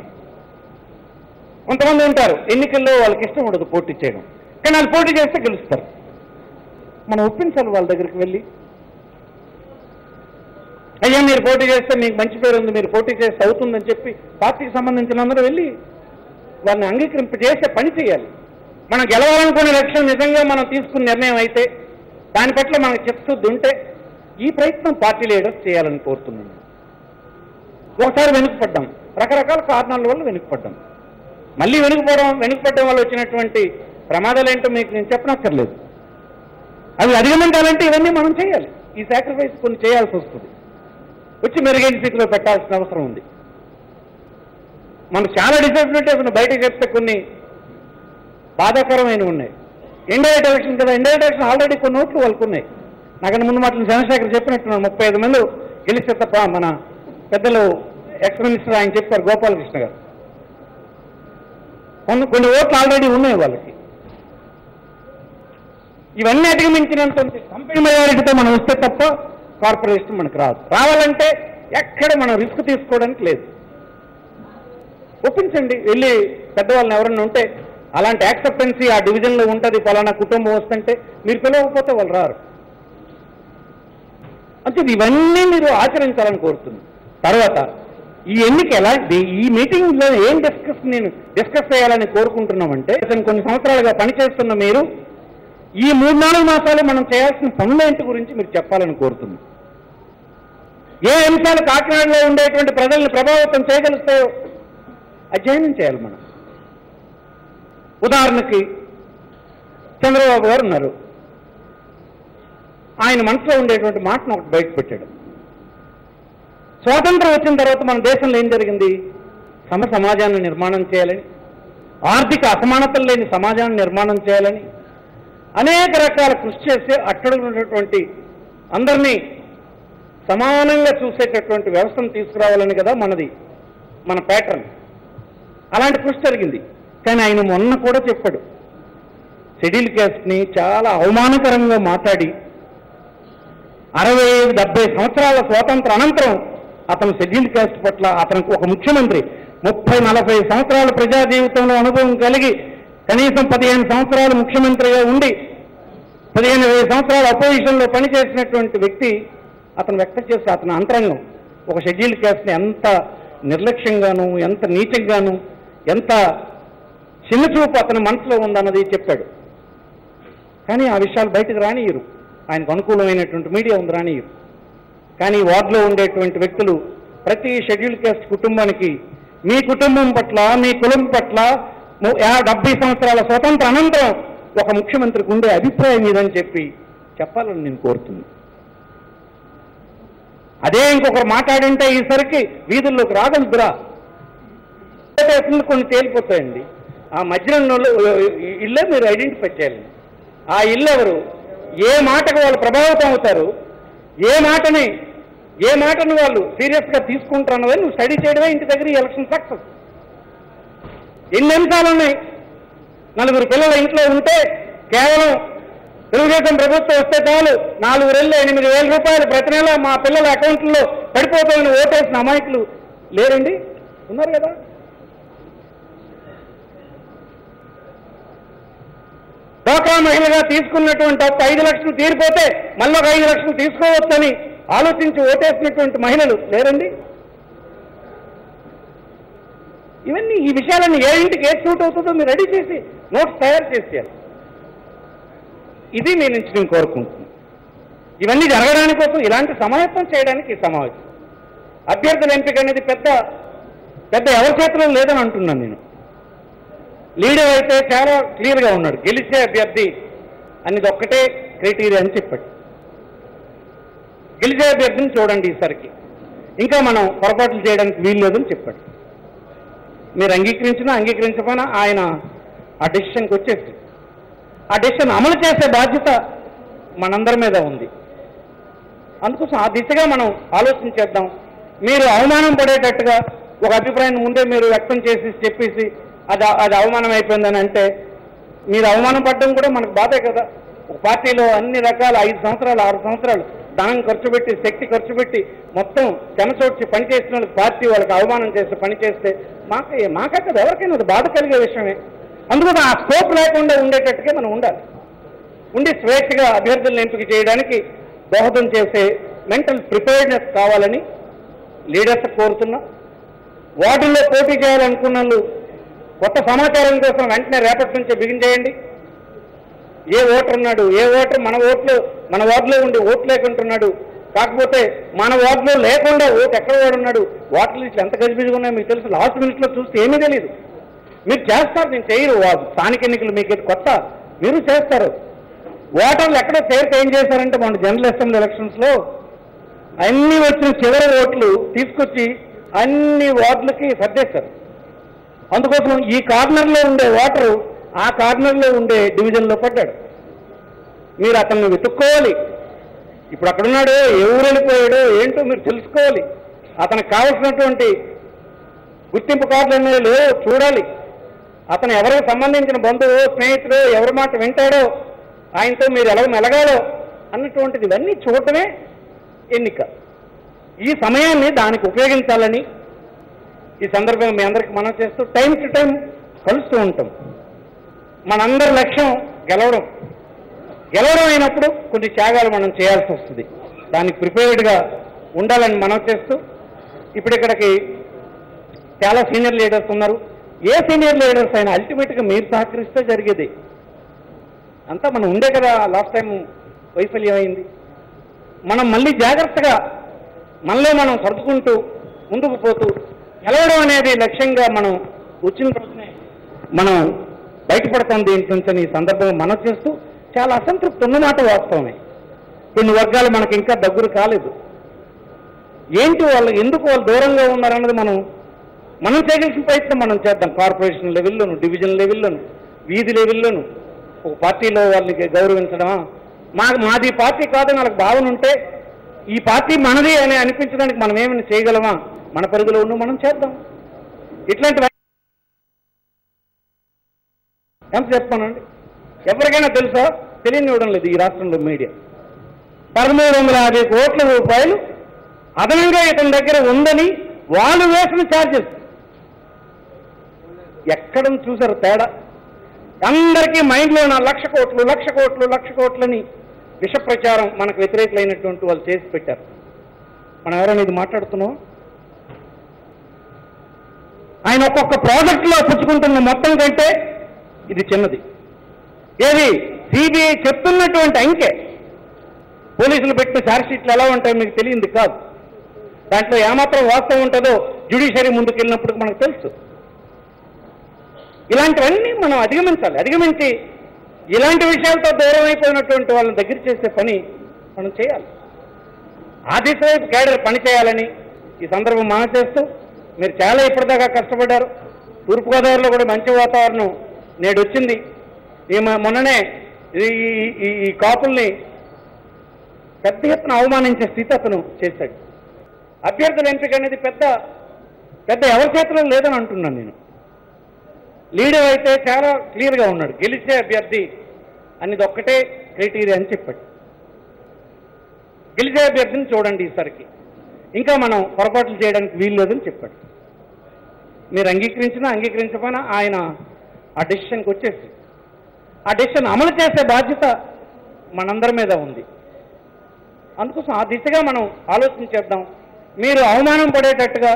కొంతమంది ఉంటారు ఎన్నికల్లో వాళ్ళకి ఇష్టం ఉండదు పోటీ చేయడం, కానీ వాళ్ళు పోటీ చేస్తే గెలుస్తారు. మనం ఒప్పించాలి వాళ్ళ దగ్గరికి వెళ్ళి, అయ్యా మీరు పోటీ చేస్తే మీకు మంచి పేరు ఉంది, మీరు పోటీ చేస్తే అవుతుందని చెప్పి పార్టీకి సంబంధించిన అందరూ వెళ్ళి వాళ్ళని అంగీకరింపజేసే పని చేయాలి. మనం గెలవాలనుకునే లక్ష్యం నిజంగా మనం తీసుకున్న నిర్ణయం అయితే, దాని పట్ల మనకు చిత్తశుద్ధి ఉంటే ఈ ప్రయత్నం పార్టీ లీడర్స్ చేయాలని కోరుతున్నాను. ఒకసారి వెనుకపడ్డాం, రకరకాల కారణాల వల్ల వెనుకపడ్డాం. మళ్ళీ వెనుకపడడం వల్ల వచ్చినటువంటి ప్రమాదాలు ఏంటో మీకు నేను చెప్పనక్కర్లేదు. అవి అధిగమించాలంటే ఇవన్నీ మనం చేయాలి. ఈ సాక్రిఫైస్ కొన్ని చేయాల్సి వస్తుంది. వచ్చి మెరుగైన స్థితిలో పెట్టాల్సిన అవసరం ఉంది. మనకు చాలా డిసడ్వాంటేజ్ బయటకు చెప్తే కొన్ని బాధాకరమైనవి ఉన్నాయి. ఇండైరెక్ట్ ఎలక్షన్ కదా, ఇండైరెక్ట్ ఎలక్షన్ ఆల్రెడీ కొన్ని ఓట్లు వాళ్ళకు ఉన్నాయి. నాకన్నా ముందు మాటలు చంద్రశేఖర్ చెప్పినట్టున్నాను, 35 మంది గెలిస్తే తప్ప మన పెద్దలు ఎక్స్ మినిస్టర్ ఆయన చెప్పారు, గోపాలకృష్ణ గారు. కొన్ని ఓట్లు ఆల్రెడీ ఉన్నాయి వాళ్ళకి. ఇవన్నీ అధిగమించినంత కంపెనీ మెజారిటీతో మనం వస్తే తప్ప కార్పొరేషన్ మనకు రాదు. రావాలంటే ఎక్కడ మనం రిస్క్ తీసుకోవడానికి లేదు. ఒప్పించండి, వెళ్ళి పెద్దవాళ్ళని ఎవరన్నా ఉంటే అలాంటి యాక్సెప్టెన్సీ ఆ డివిజన్లో ఉంటుంది, ఫలానా కుటుంబం వస్తుంటే మీరు పిలవకపోతే వాళ్ళు రారు. అంటే ఇవన్నీ మీరు ఆచరించాలని కోరుతున్నాను. తర్వాత ఈ ఎన్నిక ఎలాంటి, ఈ మీటింగ్లో ఏం డిస్కస్ చేయాలని కోరుకుంటున్నామంటే, కొన్ని సంవత్సరాలుగా పనిచేస్తున్న మీరు ఈ 3-4 మాసాలు మనం చేయాల్సిన పనులేంటి గురించి మీరు చెప్పాలని కోరుతున్నాం. ఏ అంశాలు కాకినాడలో ఉండేటువంటి ప్రజల్ని ప్రభావితం చేయగలుగుతాయో అధ్యయనం చేయాలి మనం. ఉదాహరణకి చంద్రబాబు గారు ఉన్నారు, ఆయన మనసులో ఉండేటువంటి మాటను ఒకటి బయట పెట్టాడు. స్వాతంత్రం వచ్చిన తర్వాత మన దేశంలో ఏం జరిగింది? సమాజాన్ని నిర్మాణం చేయాలని, ఆర్థిక అసమానతలు లేని సమాజాన్ని నిర్మాణం చేయాలని అనేక రకాల కృషి చేసి అట్టడుగు ఉన్నటువంటి అందరినీ సమానంగా చూసేటటువంటి వ్యవస్థను తీసుకురావాలని కదా మన ప్యాటర్న్. అలాంటి కృషి జరిగింది. కానీ ఆయన మొన్న కూడా చెప్పాడు, షెడ్యూల్ క్యాస్ట్ని చాలా అవమానకరంగా మాట్లాడి 65-70 సంవత్సరాల స్వాతంత్ర అనంతరం అతను షెడ్యూల్ క్యాస్ట్ పట్ల అతనికి ఒక ముఖ్యమంత్రి 30-40 సంవత్సరాల ప్రజా జీవితంలో అనుభవం కలిగి కనీసం 15 సంవత్సరాలు ముఖ్యమంత్రిగా ఉండి 15-20 సంవత్సరాలు అపోజిషన్లో పనిచేసినటువంటి వ్యక్తి అతను వ్యక్తం చేస్తే అతని అంతరంగం ఒక షెడ్యూల్ క్యాస్ట్ని ఎంత నిర్లక్ష్యంగాను, ఎంత నీచంగాను, ఎంత చిన్నచూపు అతని మనసులో ఉందన్నది చెప్పాడు. కానీ ఆ విషయాలు బయటకు రానియరు, ఆయనకు అనుకూలమైనటువంటి మీడియా ఉంది రానియరు. కానీ వార్డులో ఉండేటువంటి వ్యక్తులు ప్రతి షెడ్యూల్ క్యాస్ట్ కుటుంబానికి మీ కుటుంబం పట్ల, మీ కులం పట్ల 70 సంవత్సరాల స్వతంత్ర అనంతరం ఒక ముఖ్యమంత్రికి ఉండే అభిప్రాయం ఇదని చెప్పాలని నేను కోరుతున్నాను. అదే ఇంకొకరు మాట్లాడింటే ఈసరికి వీధుల్లోకి రాగలుగురా, కొన్ని తేలిపోతాయండి. ఆ మధ్యలో ఇల్లే మీరు ఐడెంటిఫై చేయాలి. ఆ ఇల్లు ఎవరు, ఏ మాటకు వాళ్ళు ప్రభావితం అవుతారు, ఏ మాటను వాళ్ళు సీరియస్గా తీసుకుంటారు అన్నది నువ్వు స్టడీ చేయడమే ఇంటి దగ్గర ఈ ఎలక్షన్ సక్సెస్. ఎన్ని అంశాలు ఉన్నాయి. 4 పిల్లల ఇంట్లో ఉంటే కేవలం తెలుగుదేశం ప్రభుత్వం వస్తే చాలు 4,8,000 రూపాయలు ప్రతి నెల మా పిల్లల అకౌంట్లో పడిపోతామని ఓటేసిన అమాయకులు లేరండి, ఉన్నారు కదా. డోక్రా మహిళగా తీసుకున్నటువంటి 5 లక్షలు తీరిపోతే మళ్ళీ 5 లక్షలు తీసుకోవచ్చని ఆలోచించి ఓటేసినటువంటి మహిళలు లేరండి. ఇవన్నీ ఈ విషయాలన్నీ ఏ ఇంటికి ఏ సూట్ అవుతుందో మీరు రెడీ చేసి నోట్స్ తయారు చేసేయాలి. ఇది మీ నుంచి నేను కోరుకుంటున్నాను. ఇవన్నీ జరగడానికి కోసం ఇలాంటి సమాయత్తం చేయడానికి ఈ సమావేశం. అభ్యర్థుల ఎంపిక అనేది పెద్ద ఎవరి చేతిలో లేదని అంటున్నాను నేను. లీడర్ అయితే చాలా క్లియర్గా ఉన్నాడు, గెలిచే అభ్యర్థి అనేది ఒక్కటే క్రైటీరియా అని చెప్పాడు. గెలిచే అభ్యర్థిని చూడండి ఈసారికి, ఇంకా మనం పొరపాట్లు చేయడానికి వీలు లేదని చెప్పాడు. మీరు అంగీకరించినా అంగీకరించకపోయినా ఆయన ఆ డెసిషన్కి వచ్చేసి ఆ డెసిషన్ అమలు చేసే బాధ్యత మనందరి మీద ఉంది. అందుకోసం ఆ దిశగా మనం ఆలోచించేద్దాం. మీరు అవమానం పడేటట్టుగా ఒక అభిప్రాయాన్ని ముందే మీరు వ్యక్తం చెప్పేసి అది అవమానం అయిపోయిందని అంటే మీరు అవమానం పడడం కూడా మనకు బాధే కదా. ఒక పార్టీలో అన్ని రకాల 5 సంవత్సరాలు 6 సంవత్సరాలు ధనం ఖర్చు పెట్టి, శక్తి ఖర్చు పెట్టి మొత్తం చెమచోడ్చి పనిచేసిన వాళ్ళకి పార్టీ వాళ్ళకి అవమానం చేస్తే పని చేస్తే మాకే కదా ఎవరికైనా అది బాధ కలిగే విషయమే. అందుకని ఆ స్కోప్ లేకుండా ఉండేటట్టుగా మనం ఉండి స్వేచ్ఛగా అభ్యర్థులను ఎంపిక చేయడానికి దోహదం చేసే మెంటల్ ప్రిపేర్డ్నెస్ కావాలని లీడర్స్ కోరుతున్నా. వార్డుల్లో పోటీ చేయాలనుకున్న వాళ్ళు కొత్త సమాచారం కోసం వెంటనే రేపటి నుంచే బిగిన్ చేయండి. ఏ ఓటర్ ఉన్నాడు, ఏ ఓటర్ మన వార్డులో ఉండి ఓటు లేకుంటున్నాడు, కాకపోతే మన వార్డులో లేకుండా ఓటు ఎక్కడ వాడున్నాడు, ఓటర్ లిస్టులు ఎంత గజిబిజిగా ఉన్నాయో మీకు తెలుసు. లాస్ట్ మినిట్లో చూస్తే ఏమీ తెలియదు. మీరు చేస్తారు, నేను చేయరు. స్థానిక ఎన్నికలు మీకు కొత్త, మీరు చేస్తారు. ఓటర్లు ఎక్కడో చేరితే ఏం చేశారంటే మన జనరల్ అసెంబ్లీ ఎలక్షన్స్లో అన్ని వచ్చిన చివరి ఓట్లు తీసుకొచ్చి అన్ని వార్డులకి సర్దేశారు. అందుకోసం ఈ కార్నర్లో ఉండే ఓటరు ఆ కార్నర్లో ఉండే డివిజన్లో పడ్డాడు. మీరు అతన్ని వెతుక్కోవాలి. ఇప్పుడు అక్కడున్నాడో, ఎవరు వెళ్ళిపోయాడో ఏంటో మీరు తెలుసుకోవాలి. అతనికి కావాల్సినటువంటి గుర్తింపు కార్డులు ఎన్నో లేవో చూడాలి. అతను ఎవరికి సంబంధించిన బంధువు, స్నేహితుడు, ఎవరి మాట వింటాడో, ఆయనతో మీరు ఎలా మెలగాలో అన్నటువంటిది ఇవన్నీ చూడటమే ఎన్నిక. ఈ సమయాన్ని దానికి ఉపయోగించాలని ఈ సందర్భంగా మీ అందరికీ మనం చేస్తూ టైం టు టైం కలుస్తూ ఉంటాం. మనందరి లక్ష్యం గెలవడం అయినప్పుడు కొన్ని త్యాగాలు మనం చేయాల్సి వస్తుంది. దానికి ప్రిపేర్డ్గా ఉండాలని మనం చేస్తూ ఇప్పుడు ఇక్కడికి చాలా సీనియర్ లీడర్స్ ఉన్నారు. ఏ సీనియర్ లీడర్స్ అయినా అల్టిమేట్గా మీరు సహకరిస్తే జరిగేది అంతా మనం ఉండే కదా. లాస్ట్ టైం వైఫల్యం అయింది. మనం మళ్ళీ జాగ్రత్తగా మనలో మనం సర్దుకుంటూ ముందుకు పోతూ గెలవడం అనేది లక్ష్యంగా మనం వచ్చిన రోజునే మనం బయటపడతాం దీని నుంచి. ఈ సందర్భంగా మనం చేస్తూ చాలా అసంతృప్తి ఉన్నమాట వాస్తవమే. కొన్ని వర్గాలు మనకి ఇంకా దగ్గర కాలేదు. ఏంటి వాళ్ళు, ఎందుకు వాళ్ళు దూరంగా ఉన్నారన్నది మనం చేయగలిసిన ప్రయత్నం మనం చేద్దాం. కార్పొరేషన్ లెవెల్లోను, డివిజన్ లెవెల్లోను, వీధి లెవెల్లోను ఒక పార్టీలో వాళ్ళకి గౌరవించడమా, మాది పార్టీ కాదని వాళ్ళకి భావన ఉంటే ఈ పార్టీ మనది అని అనిపించడానికి మనం ఏమైనా చేయగలమా, మన పరిధిలో ఉన్న మనం చేద్దాం. ఇట్లాంటివి ఎంత చెప్పానండి. ఎవరికైనా తెలుసా? తెలియనివ్వడం లేదు ఈ రాష్ట్రంలో మీడియా. 1350 కోట్ల రూపాయలు అదనంగా ఇతని దగ్గర ఉందని వాళ్ళు వేసిన ఛార్జెస్ ఎక్కడ చూసారు తేడా? అందరికీ మైండ్లో నా 1,00,00,00,00,00,00,00,00,00,00,00,00,00,00,00,00,00,00,00,00,00,లని విష ప్రచారం మనకు వ్యతిరేకులైనటువంటి వాళ్ళు చేసి పెట్టారు. మనం ఎవరైనా ఇది మాట్లాడుతున్నాం? ఆయన ఒక్కొక్క ప్రాజెక్టులో పుచ్చుకుంటున్న మొత్తం కంటే ఇది చిన్నది. ఏది సిబిఐ చెప్తున్నటువంటి అంకె. పోలీసులు పెట్టిన ఛార్జ్షీట్లు ఎలా ఉంటాయో మీకు తెలియంది కాదు. దాంట్లో ఏమాత్రం వాస్తవం ఉంటుందో జ్యుడిషియరీ ముందుకు వెళ్ళినప్పుడు మనకు తెలుసు. ఇలాంటివన్నీ మనం అధిగమించి ఇలాంటి విషయాలతో దూరం అయిపోయినటువంటి వాళ్ళని దగ్గర చేసే పని మనం చేయాలి. ఆ దిశవైపు కేడర్ పని చేయాలని ఈ సందర్భం మనం చేస్తూ, మీరు చాలా ఇప్పటిదాకా కష్టపడ్డారు. తూర్పుగోదావరిలో కూడా మంచి వాతావరణం నేడు వచ్చింది. మొన్ననే ఈ కాపుల్ని పెద్ద ఎత్తున అవమానించే స్థితి అతను చేశాడు. అభ్యర్థుల ఎంపిక అనేది పెద్ద ఎవరి చేతిలో లేదని అంటున్నాను నేను. లీడర్ అయితే చాలా క్లియర్గా ఉన్నాడు. గెలిచే అభ్యర్థి అనేది ఒక్కటే క్రైటీరియా అని చెప్పాడు. గెలిచే అభ్యర్థిని చూడండి ఈసారికి, ఇంకా మనం పొరపాట్లు చేయడానికి వీలు లేదని చెప్పాడు. మీరు అంగీకరించకపోయినా ఆయన ఆ డెసిషన్కి వచ్చేసి ఆ డెసిషన్ అమలు చేసే బాధ్యత మనందరి మీద ఉంది. అందుకోసం ఆ దిశగా మనం ఆలోచించేద్దాం. మీరు అవమానం పడేటట్టుగా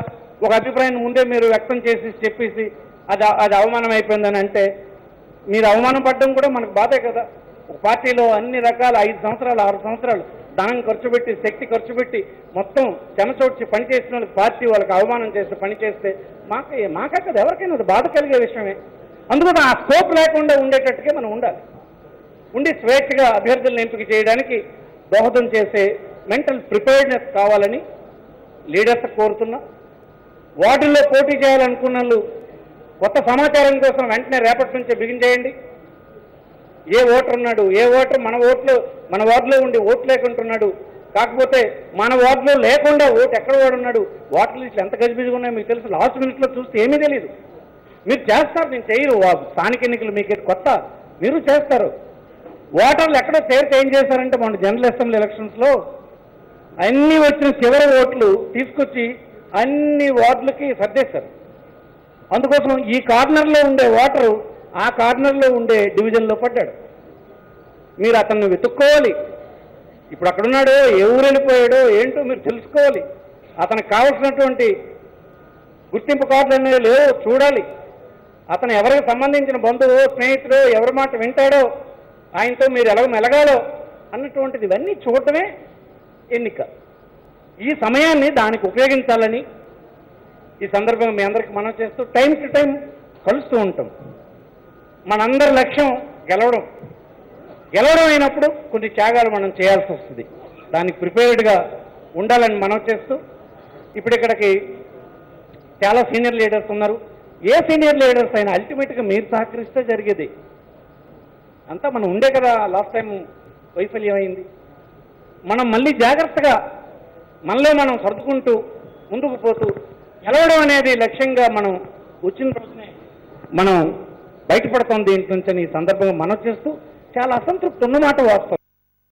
ఒక అభిప్రాయాన్ని ముందే మీరు వ్యక్తం చెప్పేసి అది అవమానం అయిపోయిందని అంటే, మీరు అవమానం పడడం కూడా మనకు బాధే కదా. ఒక పార్టీలో అన్ని రకాల 5 సంవత్సరాలు 6 సంవత్సరాలు ధనం ఖర్చు పెట్టి, శక్తి ఖర్చు పెట్టి, మొత్తం చెమచోడ్చి పనిచేసిన వాళ్ళకి పార్టీ వాళ్ళకి అవమానం చేస్తే పని చేస్తే మాకే కదా ఎవరికైనా అది బాధ కలిగే విషయమే. అందుకని ఆ స్కోప్ లేకుండా ఉండేటట్టుగా మనం ఉండి స్వేచ్ఛగా అభ్యర్థులను ఎంపిక చేయడానికి దోహదం చేసే మెంటల్ ప్రిపేర్డ్నెస్ కావాలని లీడర్స్ కోరుతున్నా. వార్డుల్లో పోటీ చేయాలనుకున్న వాళ్ళు కొత్త సమాచారం కోసం వెంటనే రేపటి నుంచే బిగిన్ చేయండి. ఏ ఓటర్ ఉన్నాడు, ఏ ఓటర్ మన వార్డులో ఉండి ఓటు లేకుంటున్నాడు, కాకపోతే మన వార్డులో లేకుండా ఓటు ఎక్కడ వాడున్నాడు, ఓటర్ లిస్టులు ఎంత గజిబిజిగా ఉన్నాయో మీకు తెలుసు. లాస్ట్ మినిట్లో చూస్తే ఏమీ తెలియదు. మీరు చేస్తారు, నేను చేయరు. స్థానిక ఎన్నికలు మీకు కొత్త, మీరు చేస్తారు. ఓటర్లు ఎక్కడో చేరితే ఏం చేశారంటే మన జనరల్ అసెంబ్లీ ఎలక్షన్స్లో అన్నీ వచ్చిన చివరి ఓట్లు తీసుకొచ్చి అన్ని వార్డులకి సర్దేశారు. అందుకోసం ఈ కార్నర్లో ఉండే ఓటరు ఆ కార్నర్లో ఉండే డివిజన్లో పడ్డాడు. మీరు అతన్ని వెతుక్కోవాలి. ఇప్పుడు అక్కడున్నాడో, ఏ ఊరు వెళ్ళిపోయాడో ఏంటో మీరు తెలుసుకోవాలి. అతనికి కావాల్సినటువంటి గుర్తింపు కార్డులు అనేవి లేవో చూడాలి. అతను ఎవరికి సంబంధించిన బంధువు, స్నేహితుడు, ఎవరి మాట వింటాడో, ఆయనతో మీరు ఎలా మెలగాలో అన్నటువంటిది ఇవన్నీ చూడటమే ఎన్నిక. ఈ సమయాన్ని దానికి ఉపయోగించాలని ఈ సందర్భంగా మీ అందరికీ మనం చేస్తూ టైం టు టైం కలుస్తూ ఉంటాం. మనందరి లక్ష్యం గెలవడం అయినప్పుడు కొన్ని త్యాగాలు మనం చేయాల్సి వస్తుంది. దానికి ప్రిపేర్డ్గా ఉండాలని మనం చేస్తూ, ఇప్పుడు ఇక్కడికి చాలా సీనియర్ లీడర్స్ ఉన్నారు. ఏ సీనియర్ లీడర్స్ అయినా అల్టిమేట్గా మీరు సహకరిస్తే జరిగేది అంతా మనం ఉండే కదా. లాస్ట్ టైం వైఫల్యం అయింది. మనం మళ్ళీ జాగ్రత్తగా మనలో మనం సర్దుకుంటూ ముందుకు పోతూ గెలవడం అనేది లక్ష్యంగా మనం వచ్చిన రోజునే మనం బయటపడుతోంది దీంట్ నుంచి ఈ సందర్భంగా మనం చేస్తూ, చాలా అసంతృప్తి ఉన్నమాట వాస్తవం.